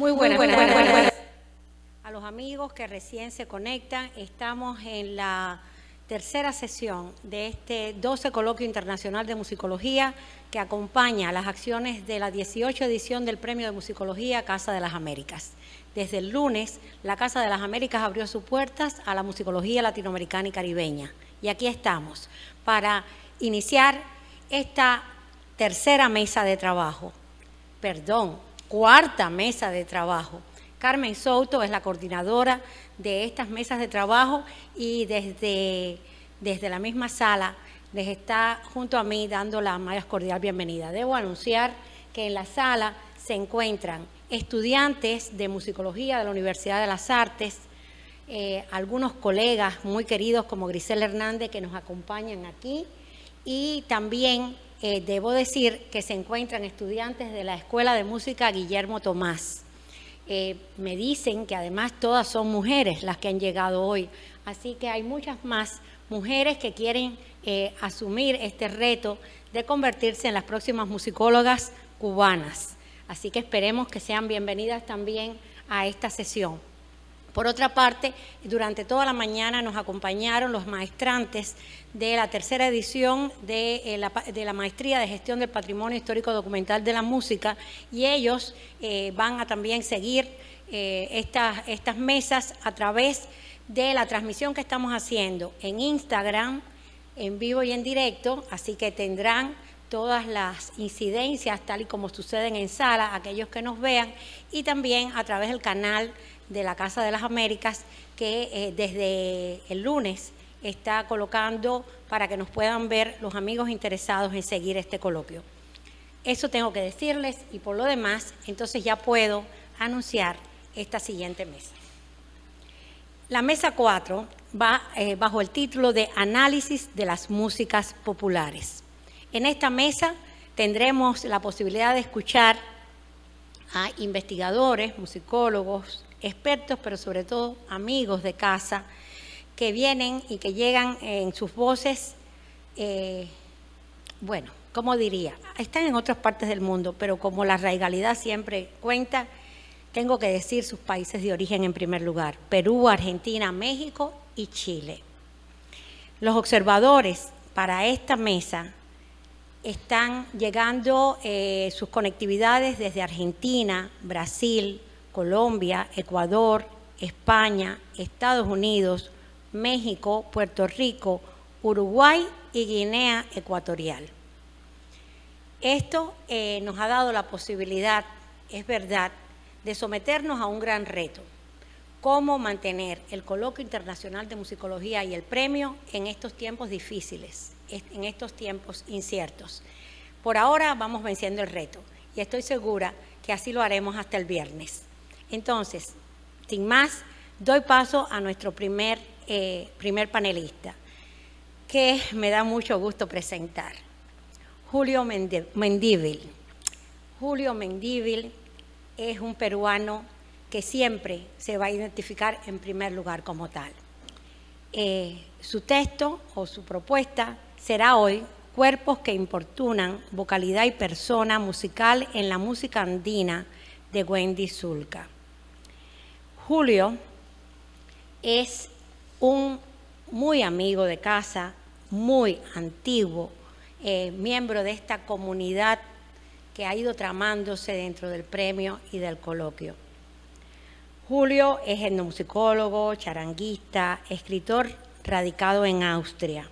Muy buenas. A los amigos que recién se conectan, estamos en la tercera sesión de este 12 Coloquio Internacional de Musicología que acompaña las acciones de la 18 edición del Premio de Musicología Casa de las Américas. Desde el lunes, la Casa de las Américas abrió sus puertas a la musicología latinoamericana y caribeña. Y aquí estamos para iniciar esta cuarta mesa de trabajo. Carmen Souto es la coordinadora de estas mesas de trabajo y desde la misma sala les está junto a mí dando la más cordial bienvenida. Debo anunciar que en la sala se encuentran estudiantes de musicología de la Universidad de las Artes, algunos colegas muy queridos como Grisel Hernández que nos acompañan aquí y también debo decir que se encuentran estudiantes de la Escuela de Música Guillermo Tomás. Me dicen que además todas son mujeres las que han llegado hoy, así que hay muchas más mujeres que quieren asumir este reto de convertirse en las próximas musicólogas cubanas. Así que esperemos que sean bienvenidas también a esta sesión. Por otra parte, durante toda la mañana nos acompañaron los maestrantes de la tercera edición de la Maestría de Gestión del Patrimonio Histórico Documental de la Música y ellos van a también seguir estas mesas a través de la transmisión que estamos haciendo en Instagram, en vivo y en directo, así que tendrán todas las incidencias tal y como suceden en sala, aquellos que nos vean, y también a través del canal de la Casa de las Américas que desde el lunes está colocando para que nos puedan ver los amigos interesados en seguir este coloquio. Eso tengo que decirles y por lo demás, entonces ya puedo anunciar esta siguiente mesa. La mesa 4 va bajo el título de Análisis de las músicas populares. En esta mesa tendremos la posibilidad de escuchar a investigadores, musicólogos, expertos, pero sobre todo amigos de casa, que vienen y que llegan en sus voces, ¿cómo diría? Están en otras partes del mundo, pero como la raigalidad siempre cuenta, tengo que decir sus países de origen en primer lugar: Perú, Argentina, México y Chile. Los observadores para esta mesa están llegando sus conectividades desde Argentina, Brasil, Colombia, Ecuador, España, Estados Unidos, México, Puerto Rico, Uruguay y Guinea Ecuatorial. Esto nos ha dado la posibilidad, es verdad, de someternos a un gran reto: cómo mantener el Coloquio Internacional de Musicología y el premio en estos tiempos difíciles, en estos tiempos inciertos. Por ahora vamos venciendo el reto y estoy segura que así lo haremos hasta el viernes. Entonces, sin más, doy paso a nuestro primer panelista, que me da mucho gusto presentar, Julio Mendívil. Julio Mendívil es un peruano que siempre se va a identificar en primer lugar como tal. Su texto o su propuesta será hoy Cuerpos que importunan, vocalidad y persona musical en la música andina, de Wendy Zulka. Julio es un muy amigo de casa, muy antiguo, miembro de esta comunidad que ha ido tramándose dentro del premio y del coloquio. Julio es etnomusicólogo, charanguista, escritor radicado en Austria.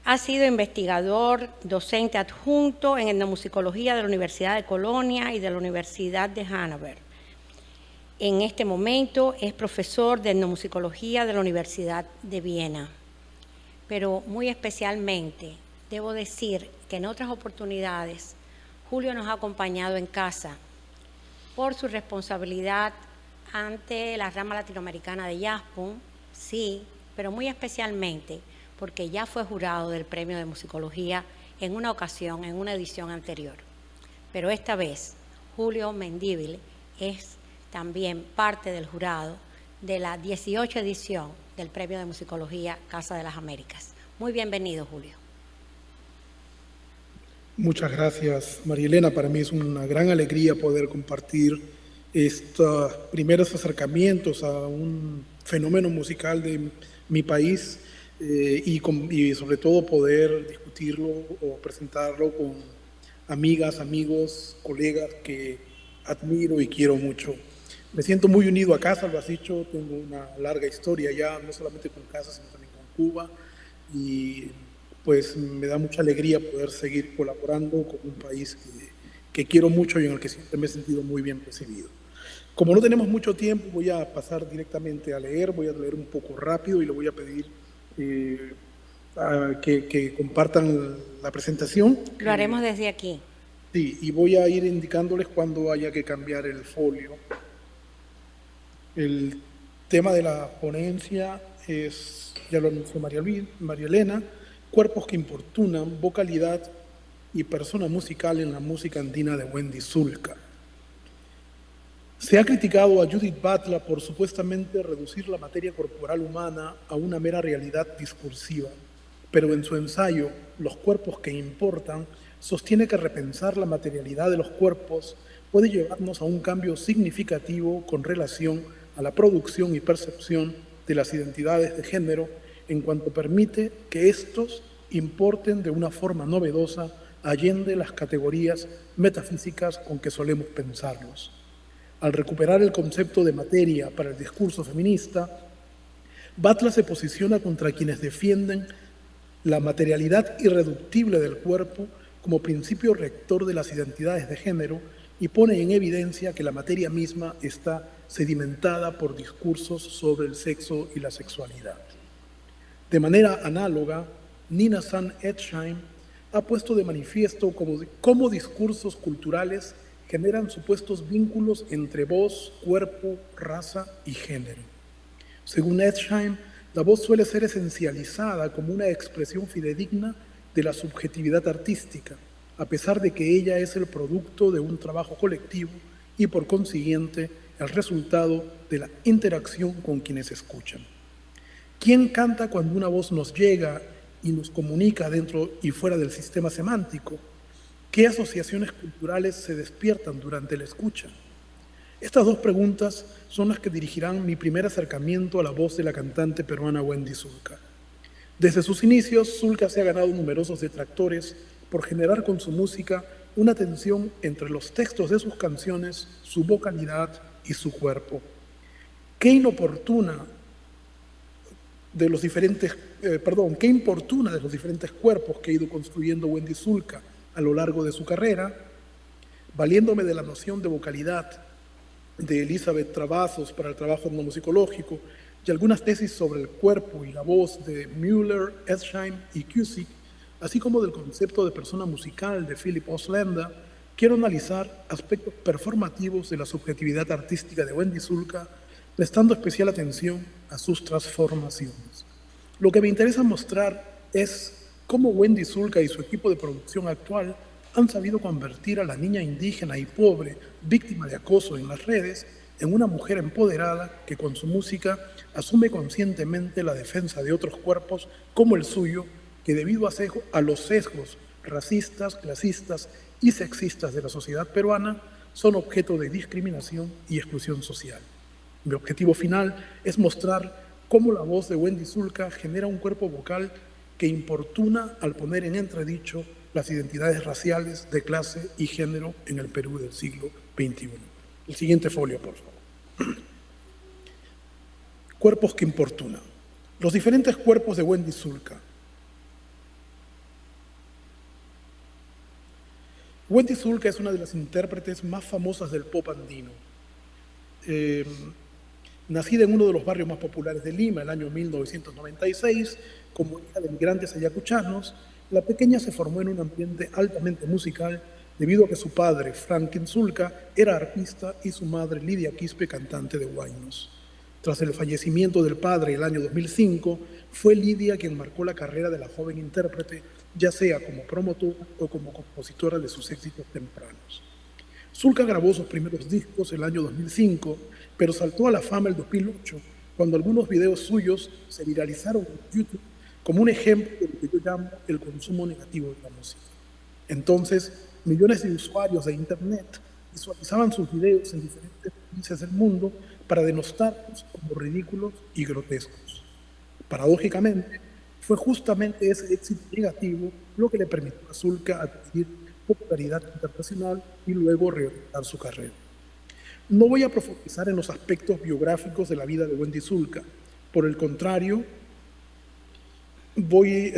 Ha sido investigador, docente adjunto en etnomusicología de la Universidad de Colonia y de la Universidad de Hannover. En este momento es profesor de etnomusicología de la Universidad de Viena. Pero muy especialmente, debo decir que en otras oportunidades, Julio nos ha acompañado en casa por su responsabilidad ante la rama latinoamericana de JASPUM, sí, pero muy especialmente porque ya fue jurado del Premio de Musicología en una ocasión, en una edición anterior. Pero esta vez, Julio Mendívil es también parte del jurado de la 18 edición del Premio de Musicología Casa de las Américas. Muy bienvenido, Julio. Muchas gracias, María Elena. Para mí es una gran alegría poder compartir estos primeros acercamientos a un fenómeno musical de mi país y sobre todo poder discutirlo o presentarlo con amigas, amigos, colegas que admiro y quiero mucho. Me siento muy unido a casa, lo has dicho, tengo una larga historia ya, no solamente con casa, sino también con Cuba, y pues me da mucha alegría poder seguir colaborando con un país que quiero mucho y en el que siempre me he sentido muy bien recibido. Como no tenemos mucho tiempo, voy a pasar directamente a leer, voy a leer un poco rápido y le voy a pedir eh, que compartan la presentación. Lo haremos desde aquí. Sí, y voy a ir indicándoles cuando haya que cambiar el folio. El tema de la ponencia es, ya lo anunció María Elena, cuerpos que importunan, vocalidad y persona musical en la música andina de Wendy Zulka. Se ha criticado a Judith Butler por supuestamente reducir la materia corporal humana a una mera realidad discursiva, pero en su ensayo, Los cuerpos que importan, sostiene que repensar la materialidad de los cuerpos puede llevarnos a un cambio significativo con relación a la producción y percepción de las identidades de género, en cuanto permite que éstos importen de una forma novedosa allende las categorías metafísicas con que solemos pensarlos. Al recuperar el concepto de materia para el discurso feminista, Butler se posiciona contra quienes defienden la materialidad irreductible del cuerpo como principio rector de las identidades de género y pone en evidencia que la materia misma está sedimentada por discursos sobre el sexo y la sexualidad. De manera análoga, Nina San Edsheim ha puesto de manifiesto cómo discursos culturales generan supuestos vínculos entre voz, cuerpo, raza y género. Según Edsheim, la voz suele ser esencializada como una expresión fidedigna de la subjetividad artística, a pesar de que ella es el producto de un trabajo colectivo y, por consiguiente, el resultado de la interacción con quienes escuchan. ¿Quién canta cuando una voz nos llega y nos comunica dentro y fuera del sistema semántico? ¿Qué asociaciones culturales se despiertan durante la escucha? Estas dos preguntas son las que dirigirán mi primer acercamiento a la voz de la cantante peruana Wendy Zulka. Desde sus inicios, Zulka se ha ganado numerosos detractores por generar con su música una tensión entre los textos de sus canciones, su vocalidad y su cuerpo. Qué importuna de los diferentes cuerpos que ha ido construyendo Wendy Zulka a lo largo de su carrera, valiéndome de la noción de vocalidad de Elizabeth Travassos para el trabajo etnomusicológico y algunas tesis sobre el cuerpo y la voz de Müller, Edsheim y Cusick, así como del concepto de persona musical de Philip Oslenda, quiero analizar aspectos performativos de la subjetividad artística de Wendy Zulka, prestando especial atención a sus transformaciones. Lo que me interesa mostrar es cómo Wendy Zulka y su equipo de producción actual han sabido convertir a la niña indígena y pobre, víctima de acoso en las redes, en una mujer empoderada que con su música asume conscientemente la defensa de otros cuerpos como el suyo, que debido a los sesgos racistas, clasistas y sexistas de la sociedad peruana, son objeto de discriminación y exclusión social. Mi objetivo final es mostrar cómo la voz de Wendy Zulka genera un cuerpo vocal que importuna al poner en entredicho las identidades raciales, de clase y género en el Perú del siglo XXI. El siguiente folio, por favor. Cuerpos que importunan. Los diferentes cuerpos de Wendy Zulka. Wendy Zulka es una de las intérpretes más famosas del pop andino. Nacida en uno de los barrios más populares de Lima, el año 1996, como hija de migrantes ayacuchanos, la pequeña se formó en un ambiente altamente musical debido a que su padre, Franklin Zulka, era arpista y su madre, Lidia Quispe, cantante de huaynos. Tras el fallecimiento del padre el año 2005, fue Lidia quien marcó la carrera de la joven intérprete, ya sea como promotora o como compositora de sus éxitos tempranos. Zulka grabó sus primeros discos el año 2005, pero saltó a la fama el 2008, cuando algunos videos suyos se viralizaron en YouTube como un ejemplo de lo que yo llamo el consumo negativo de la música. Entonces, millones de usuarios de Internet visualizaban sus videos en diferentes países del mundo para denostarnos como ridículos y grotescos. Paradójicamente, fue justamente ese éxito negativo lo que le permitió a Zulka adquirir popularidad internacional y luego reorientar su carrera. No voy a profundizar en los aspectos biográficos de la vida de Wendy Zulka. Por el contrario, voy,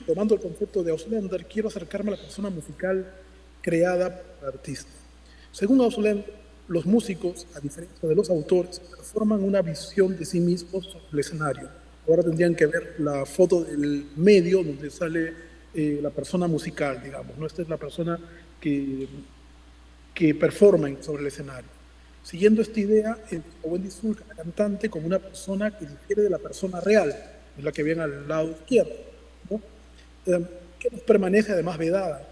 tomando el concepto de Auslander, quiero acercarme a la persona musical creada por el artista. Según Auslander, los músicos, a diferencia de los autores, forman una visión de sí mismos sobre el escenario. Ahora tendrían que ver la foto del medio donde sale la persona musical, digamos, ¿no? Esta es la persona que performan sobre el escenario. Siguiendo esta idea, Wendy Zulka, la cantante, como una persona que difiere de la persona real, es la que ven al lado izquierdo, ¿no? Que nos permanece además vedada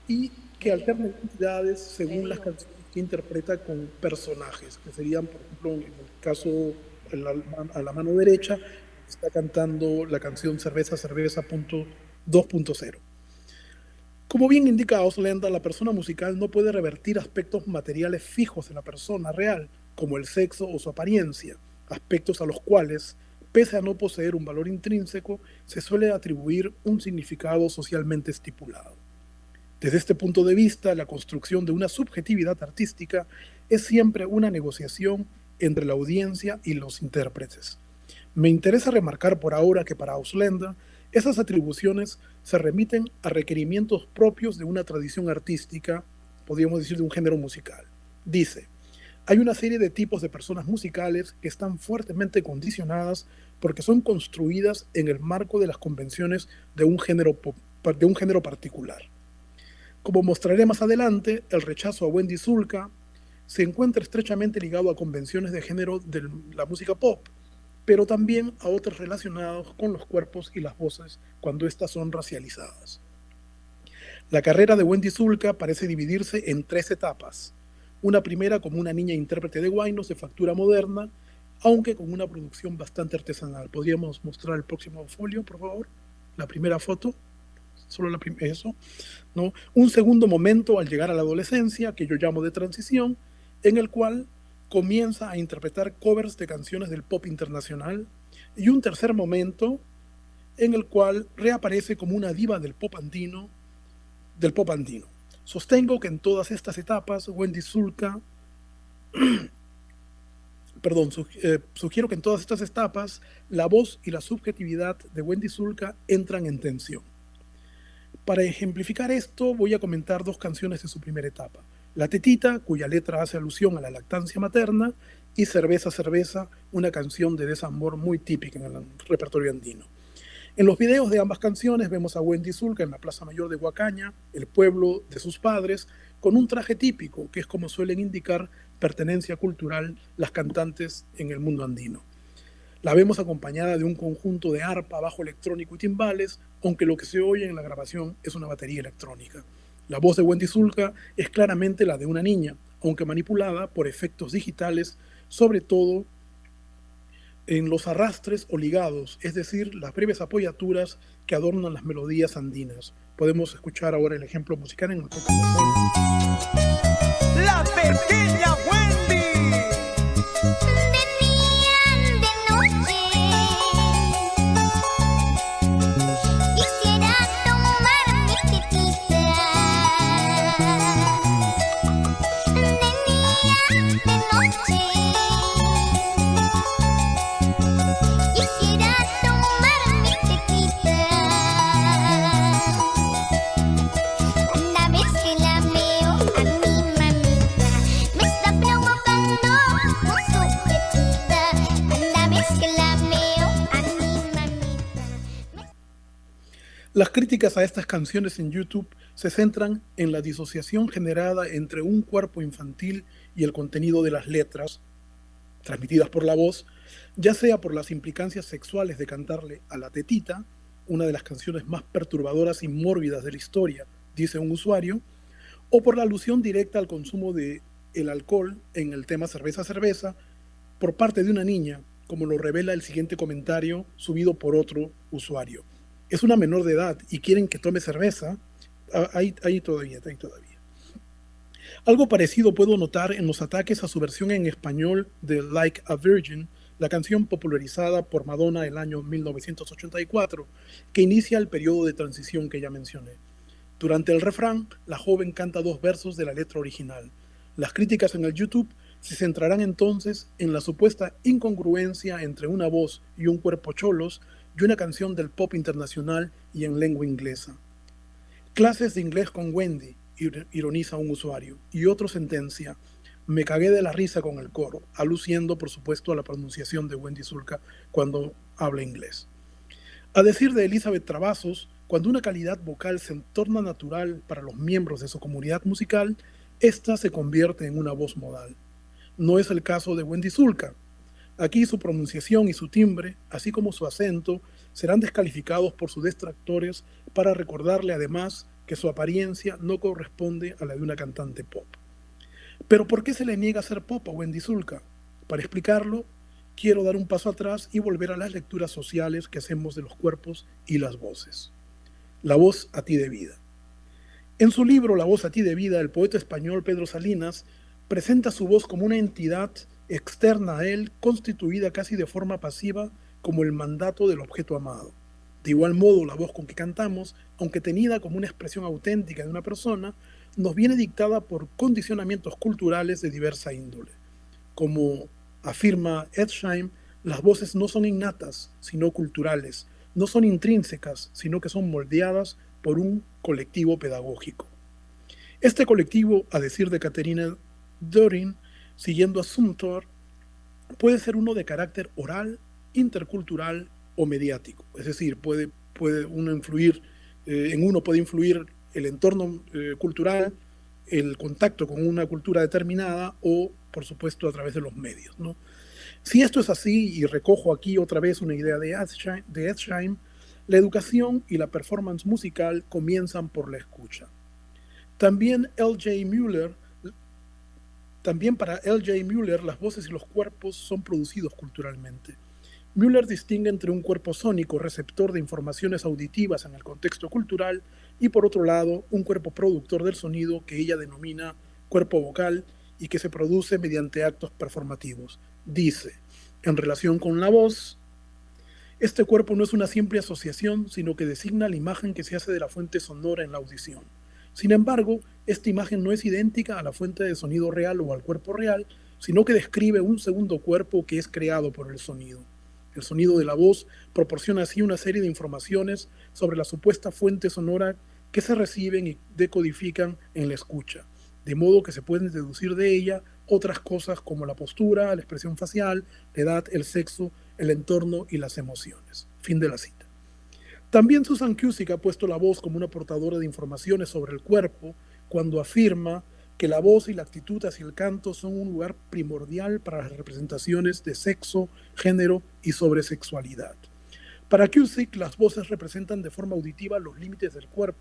y que alterna identidades según las canciones que interpreta con personajes, que serían, por ejemplo, en el caso a la mano derecha, está cantando la canción Cerveza, Cerveza 2.0. Como bien indica Auslander, la persona musical no puede revertir aspectos materiales fijos de la persona real, como el sexo o su apariencia, aspectos a los cuales, pese a no poseer un valor intrínseco, se suele atribuir un significado socialmente estipulado. Desde este punto de vista, la construcción de una subjetividad artística es siempre una negociación entre la audiencia y los intérpretes. Me interesa remarcar por ahora que para Auslander, esas atribuciones se remiten a requerimientos propios de una tradición artística, podríamos decir de un género musical. Dice, hay una serie de tipos de personas musicales que están fuertemente condicionadas porque son construidas en el marco de las convenciones de un género particular. Como mostraré más adelante, el rechazo a Wendy Zulka se encuentra estrechamente ligado a convenciones de género de la música pop, pero también a otros relacionados con los cuerpos y las voces cuando éstas son racializadas. La carrera de Wendy Zulka parece dividirse en 3 etapas. Una primera como una niña intérprete de huaynos de factura moderna, aunque con una producción bastante artesanal. ¿Podríamos mostrar el próximo folio, por favor? La primera foto. Solo eso, ¿no? Un segundo momento al llegar a la adolescencia, que yo llamo de transición, en el cual comienza a interpretar covers de canciones del pop internacional, y un tercer momento en el cual reaparece como una diva del pop andino. Sostengo que en todas estas etapas Wendy Zulka, sugiero que en todas estas etapas la voz y la subjetividad de Wendy Zulka entran en tensión. Para ejemplificar esto, voy a comentar 2 canciones de su primera etapa. La Tetita, cuya letra hace alusión a la lactancia materna, y Cerveza, Cerveza, una canción de desamor muy típica en el repertorio andino. En los videos de ambas canciones vemos a Wendy Zulka en la Plaza Mayor de Huacaña, el pueblo de sus padres, con un traje típico, que es como suelen indicar pertenencia cultural las cantantes en el mundo andino. La vemos acompañada de un conjunto de arpa, bajo electrónico y timbales, aunque lo que se oye en la grabación es una batería electrónica. La voz de Wendy Zulka es claramente la de una niña, aunque manipulada por efectos digitales, sobre todo en los arrastres o ligados, es decir, las breves apoyaturas que adornan las melodías andinas. Podemos escuchar ahora el ejemplo musical en el próximo folio. La pequeña Wendy. Las críticas a estas canciones en YouTube se centran en la disociación generada entre un cuerpo infantil y el contenido de las letras, transmitidas por la voz, ya sea por las implicancias sexuales de cantarle a la tetita, una de las canciones más perturbadoras y mórbidas de la historia, dice un usuario, o por la alusión directa al consumo de el alcohol en el tema Cerveza, Cerveza, por parte de una niña, como lo revela el siguiente comentario subido por otro usuario. Es una menor de edad y quieren que tome cerveza. Ahí todavía. Algo parecido puedo notar en los ataques a su versión en español de Like a Virgin, la canción popularizada por Madonna el año 1984, que inicia el periodo de transición que ya mencioné. Durante el refrán, la joven canta 2 versos de la letra original. Las críticas en el YouTube se centrarán entonces en la supuesta incongruencia entre una voz y un cuerpo cholos y una canción del pop internacional y en lengua inglesa. Clases de inglés con Wendy, ironiza un usuario, y otro sentencia: me cagué de la risa con el coro, aluciendo por supuesto a la pronunciación de Wendy Zulka cuando habla inglés. A decir de Elizabeth Travassos, cuando una calidad vocal se torna natural para los miembros de su comunidad musical, ésta se convierte en una voz modal. No es el caso de Wendy Zulka. Aquí su pronunciación y su timbre, así como su acento, serán descalificados por sus detractores para recordarle además que su apariencia no corresponde a la de una cantante pop. Pero ¿por qué se le niega ser pop a Wendy Zulka? Para explicarlo, quiero dar un paso atrás y volver a las lecturas sociales que hacemos de los cuerpos y las voces. La voz a ti de vida. En su libro La voz a ti de vida, el poeta español Pedro Salinas presenta su voz como una entidad externa a él, constituida casi de forma pasiva como el mandato del objeto amado. De igual modo, la voz con que cantamos, aunque tenida como una expresión auténtica de una persona, nos viene dictada por condicionamientos culturales de diversa índole. Como afirma Edsheim, las voces no son innatas, sino culturales, no son intrínsecas, sino que son moldeadas por un colectivo pedagógico. Este colectivo, a decir de Caterina Dorin, siguiendo a Sumter, puede ser uno de carácter oral, intercultural o mediático. Es decir, puede uno influir, en uno puede influir el entorno cultural, el contacto con una cultura determinada o, por supuesto, a través de los medios, ¿no? Si esto es así, y recojo aquí otra vez una idea de Edsheim, la educación y la performance musical comienzan por la escucha. También para L.J. Müller, las voces y los cuerpos son producidos culturalmente. Müller distingue entre un cuerpo sónico, receptor de informaciones auditivas en el contexto cultural, y por otro lado, un cuerpo productor del sonido que ella denomina cuerpo vocal y que se produce mediante actos performativos. Dice, en relación con la voz, este cuerpo no es una simple asociación, sino que designa la imagen que se hace de la fuente sonora en la audición. Sin embargo, esta imagen no es idéntica a la fuente de sonido real o al cuerpo real, sino que describe un segundo cuerpo que es creado por el sonido. El sonido de la voz proporciona así una serie de informaciones sobre la supuesta fuente sonora que se reciben y decodifican en la escucha, de modo que se pueden deducir de ella otras cosas como la postura, la expresión facial, la edad, el sexo, el entorno y las emociones. Fin de la cita. También Susan Cusick ha puesto la voz como una portadora de informaciones sobre el cuerpo cuando afirma que la voz y la actitud hacia el canto son un lugar primordial para las representaciones de sexo, género y sobresexualidad. Para Cusick, las voces representan de forma auditiva los límites del cuerpo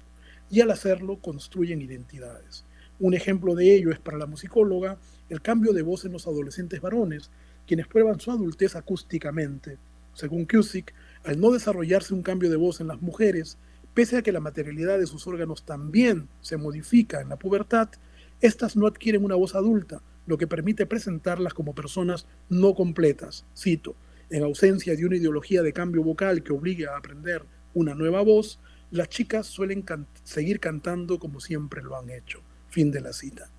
y al hacerlo construyen identidades. Un ejemplo de ello es para la musicóloga el cambio de voz en los adolescentes varones, quienes prueban su adultez acústicamente. Según Cusick, al no desarrollarse un cambio de voz en las mujeres, pese a que la materialidad de sus órganos también se modifica en la pubertad, estas no adquieren una voz adulta, lo que permite presentarlas como personas no completas. Cito, en ausencia de una ideología de cambio vocal que obligue a aprender una nueva voz, las chicas suelen seguir cantando como siempre lo han hecho. Fin de la cita.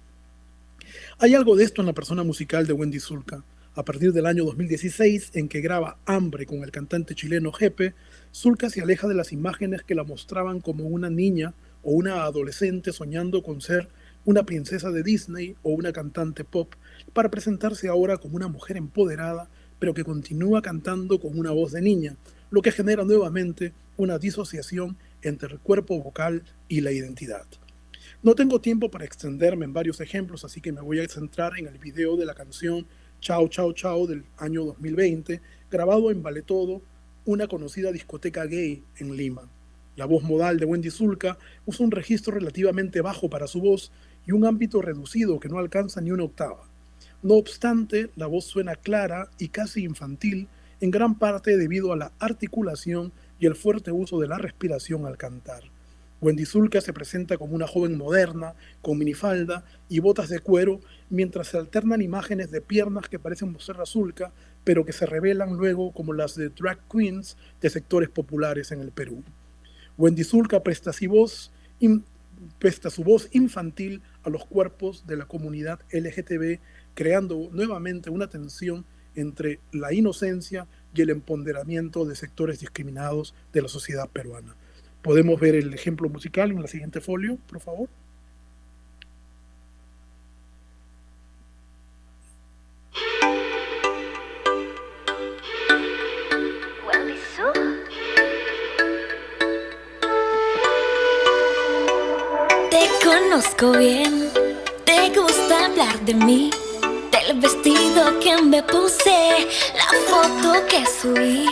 Hay algo de esto en la persona musical de Wendy Zulka. A partir del año 2016, en que graba Hambre con el cantante chileno Jepe, Zulka se aleja de las imágenes que la mostraban como una niña o una adolescente soñando con ser una princesa de Disney o una cantante pop, para presentarse ahora como una mujer empoderada, pero que continúa cantando con una voz de niña, lo que genera nuevamente una disociación entre el cuerpo vocal y la identidad. No tengo tiempo para extenderme en varios ejemplos, así que me voy a centrar en el video de la canción Chao Chao Chao del año 2020, grabado en Vale Todo, una conocida discoteca gay en Lima. La voz modal de Wendy Zulka usa un registro relativamente bajo para su voz y un ámbito reducido que no alcanza ni una octava. No obstante, la voz suena clara y casi infantil, en gran parte debido a la articulación y el fuerte uso de la respiración al cantar. Wendy Zulka se presenta como una joven moderna, con minifalda y botas de cuero, mientras se alternan imágenes de piernas que parecen mostrar a Zulka, pero que se revelan luego como las de drag queens de sectores populares en el Perú. Wendy Zulka presta su voz infantil a los cuerpos de la comunidad LGTB, creando nuevamente una tensión entre la inocencia y el empoderamiento de sectores discriminados de la sociedad peruana. Podemos ver el ejemplo musical en la siguiente folio, por favor. Te conozco bien, te gusta hablar de mí, del vestido que me puse, la foto que subí.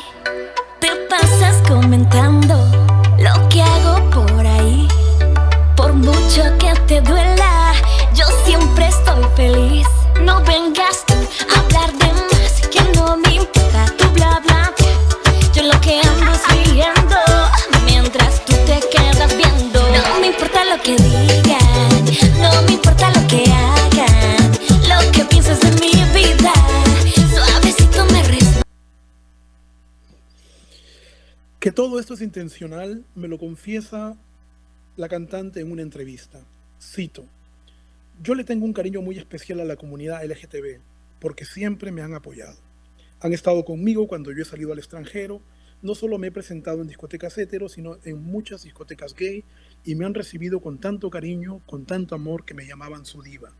Te pasas comentando lo que hago por ahí. Por mucho que te duela, yo siempre estoy feliz. No vengas tú a hablar de más, que no me importa tu bla bla bla. Yo lo que ando es riendo, mientras tú te quedas viendo. No me importa lo que digan, no me importa lo que hagan, lo que pienses de mi vida, suavecito me resbala. Que todo esto es intencional me lo confiesa la cantante en una entrevista. Cito: yo le tengo un cariño muy especial a la comunidad LGTB porque siempre me han apoyado. Han estado conmigo cuando yo he salido al extranjero. No solo me he presentado en discotecas hetero, sino en muchas discotecas gay, y me han recibido con tanto cariño, con tanto amor, que me llamaban su diva.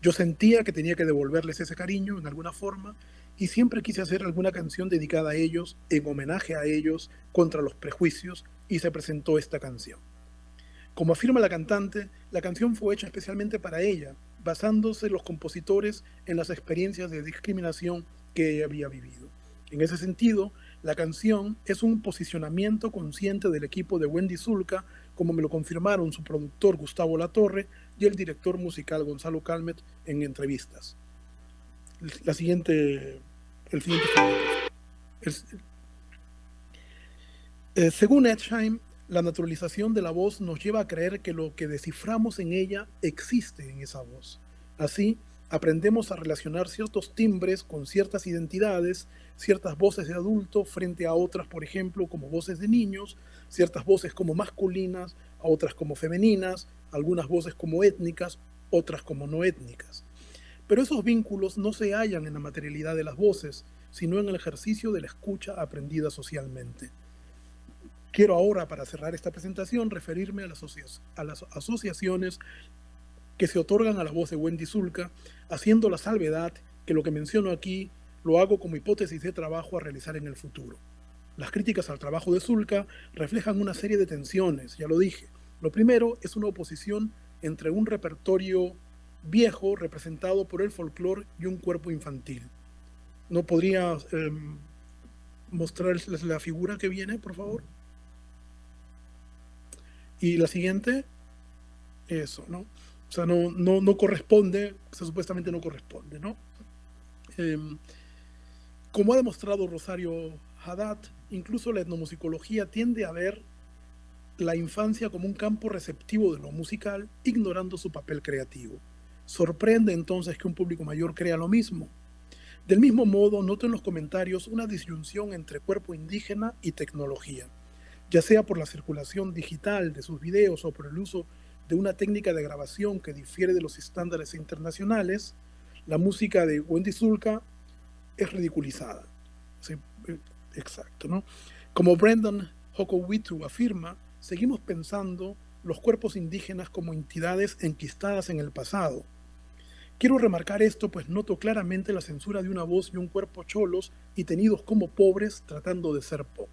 Yo sentía que tenía que devolverles ese cariño en alguna forma, y siempre quise hacer alguna canción dedicada a ellos, en homenaje a ellos, contra los prejuicios, y se presentó esta canción. Como afirma la cantante, la canción fue hecha especialmente para ella, basándose los compositores en las experiencias de discriminación que ella había vivido. En ese sentido, la canción es un posicionamiento consciente del equipo de Wendy Zulka, como me lo confirmaron su productor Gustavo Latorre y el director musical Gonzalo Calmet en entrevistas. El siguiente según Edgheim, la naturalización de la voz nos lleva a creer que lo que desciframos en ella existe en esa voz. Así, aprendemos a relacionar ciertos timbres con ciertas identidades, ciertas voces de adulto frente a otras, por ejemplo, como voces de niños, ciertas voces como masculinas, a otras como femeninas, algunas voces como étnicas, otras como no étnicas. Pero esos vínculos no se hallan en la materialidad de las voces, sino en el ejercicio de la escucha aprendida socialmente. Quiero ahora, para cerrar esta presentación, referirme a las asociaciones que se otorgan a la voz de Wendy Zulka, haciendo la salvedad que lo que menciono aquí lo hago como hipótesis de trabajo a realizar en el futuro. Las críticas al trabajo de Zulka reflejan una serie de tensiones, ya lo dije. Lo primero es una oposición entre un repertorio viejo representado por el folclore y un cuerpo infantil. ¿No podría mostrar la figura que viene, por favor? Y la siguiente, eso, ¿no? O sea, no corresponde, o sea, supuestamente no corresponde, ¿no? Como ha demostrado Rosario Haddad, incluso la etnomusicología tiende a ver la infancia como un campo receptivo de lo musical, ignorando su papel creativo. Sorprende entonces que un público mayor crea lo mismo. Del mismo modo, noto en los comentarios una disyunción entre cuerpo indígena y tecnología, ya sea por la circulación digital de sus videos o por el uso de una técnica de grabación que difiere de los estándares internacionales. La música de Wendy Zulka es ridiculizada. Sí, exacto, ¿no? Como Brendan Hokowitu afirma, seguimos pensando los cuerpos indígenas como entidades enquistadas en el pasado. Quiero remarcar esto, pues noto claramente la censura de una voz y un cuerpo cholos y tenidos como pobres tratando de ser pop.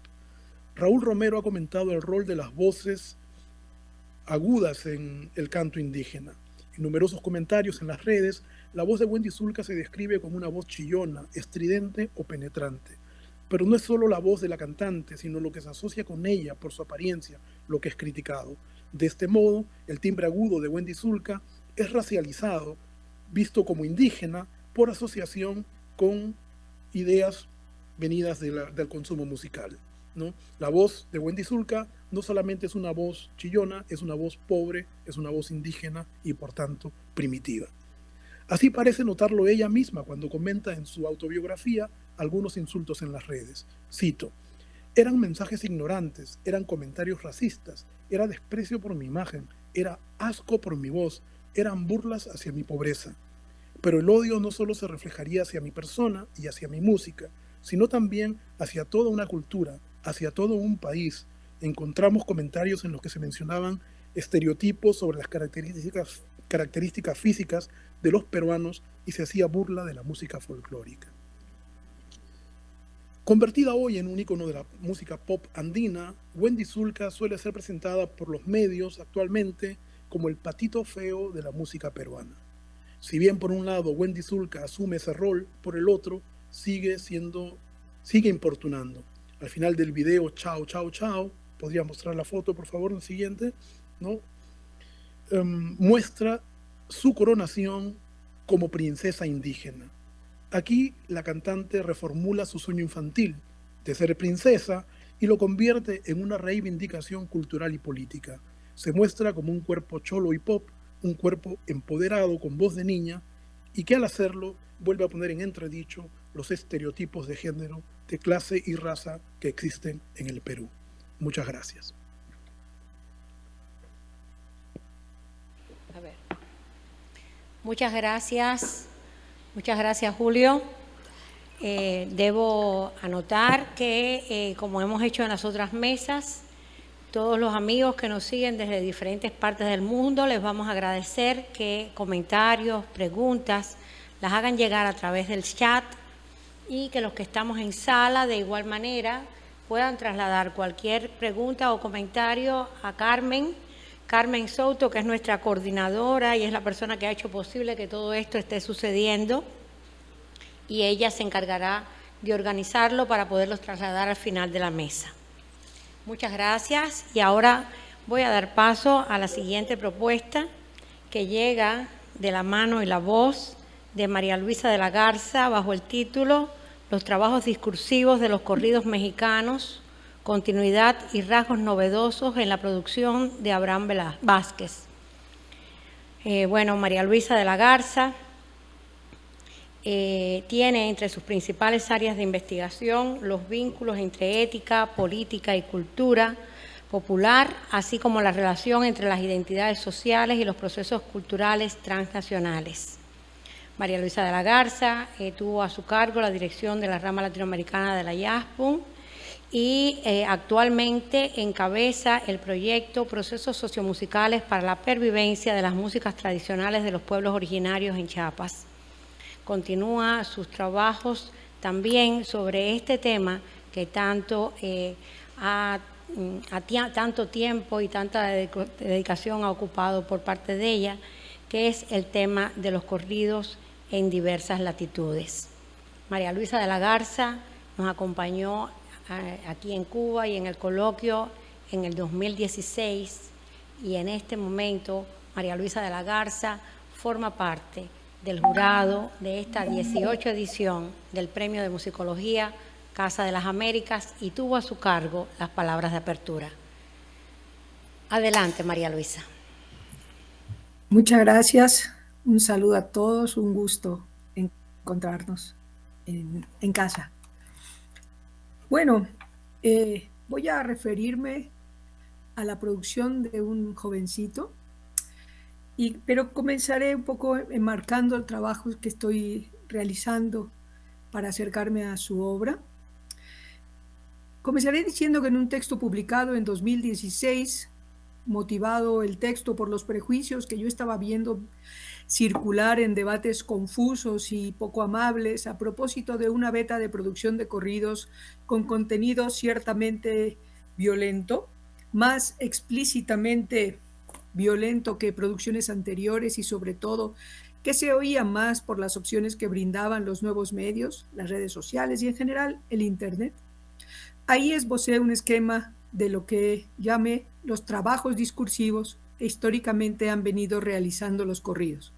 Raúl Romero ha comentado el rol de las voces agudas en el canto indígena. En numerosos comentarios en las redes, la voz de Wendy Zulka se describe como una voz chillona, estridente o penetrante. Pero no es solo la voz de la cantante, sino lo que se asocia con ella por su apariencia, lo que es criticado. De este modo, el timbre agudo de Wendy Zulka es racializado, visto como indígena, por asociación con ideas venidas del consumo musical. ¿no? La voz de Wendy Zulka no solamente es una voz chillona, es una voz pobre, es una voz indígena y por tanto primitiva. Así parece notarlo ella misma cuando comenta en su autobiografía algunos insultos en las redes. Cito: eran mensajes ignorantes, eran comentarios racistas, era desprecio por mi imagen, era asco por mi voz, eran burlas hacia mi pobreza. Pero el odio no solo se reflejaría hacia mi persona y hacia mi música, sino también hacia toda una cultura, hacia todo un país. Encontramos comentarios en los que se mencionaban estereotipos sobre las características físicas de los peruanos y se hacía burla de la música folclórica. Convertida hoy en un ícono de la música pop andina, Wendy Zulka suele ser presentada por los medios actualmente como el patito feo de la música peruana. Si bien por un lado Wendy Zulka asume ese rol, por el otro sigue importunando. Al final del video Chao, Chao, Chao, podría mostrar la foto por favor, el siguiente, ¿no? Muestra su coronación como princesa indígena. Aquí la cantante reformula su sueño infantil de ser princesa y lo convierte en una reivindicación cultural y política. Se muestra como un cuerpo cholo y pop, un cuerpo empoderado con voz de niña y que al hacerlo vuelve a poner en entredicho los estereotipos de género, de clase y raza que existen en el Perú. Muchas gracias. A ver. Muchas gracias, Julio. Debo anotar que, como hemos hecho en las otras mesas, todos los amigos que nos siguen desde diferentes partes del mundo, les vamos a agradecer que comentarios, preguntas, las hagan llegar a través del chat y que los que estamos en sala, de igual manera, puedan trasladar cualquier pregunta o comentario a Carmen Souto, que es nuestra coordinadora y es la persona que ha hecho posible que todo esto esté sucediendo, y ella se encargará de organizarlo para poderlos trasladar al final de la mesa. Muchas gracias y ahora voy a dar paso a la siguiente propuesta que llega de la mano y la voz de María Luisa de la Garza bajo el título Los trabajos discursivos de los corridos mexicanos, continuidad y rasgos novedosos en la producción de Abraham Vázquez. María Luisa de la Garza tiene entre sus principales áreas de investigación los vínculos entre ética, política y cultura popular, así como la relación entre las identidades sociales y los procesos culturales transnacionales. María Luisa de la Garza tuvo a su cargo la dirección de la rama latinoamericana de la IASPUN y actualmente encabeza el proyecto Procesos Sociomusicales para la Pervivencia de las Músicas Tradicionales de los Pueblos Originarios en Chiapas. Continúa sus trabajos también sobre este tema que tanto tanto tiempo y tanta dedicación ha ocupado por parte de ella, que es el tema de los corridos en diversas latitudes. María Luisa de la Garza nos acompañó aquí en Cuba y en el coloquio en el 2016 y en este momento María Luisa de la Garza forma parte del jurado de esta 18 edición del Premio de Musicología Casa de las Américas y tuvo a su cargo las palabras de apertura. Adelante, María Luisa. Muchas gracias. Un saludo a todos. Un gusto encontrarnos en casa. Bueno, voy a referirme a la producción de un jovencito, pero comenzaré un poco enmarcando el trabajo que estoy realizando para acercarme a su obra. Comenzaré diciendo que en un texto publicado en 2016, motivado el texto por los prejuicios que yo estaba viendo circular en debates confusos y poco amables a propósito de una beta de producción de corridos con contenido ciertamente violento, más explícitamente violento que producciones anteriores y sobre todo que se oía más por las opciones que brindaban los nuevos medios, las redes sociales y en general el Internet. Ahí esbocé un esquema de lo que llamé los trabajos discursivos que históricamente han venido realizando los corridos.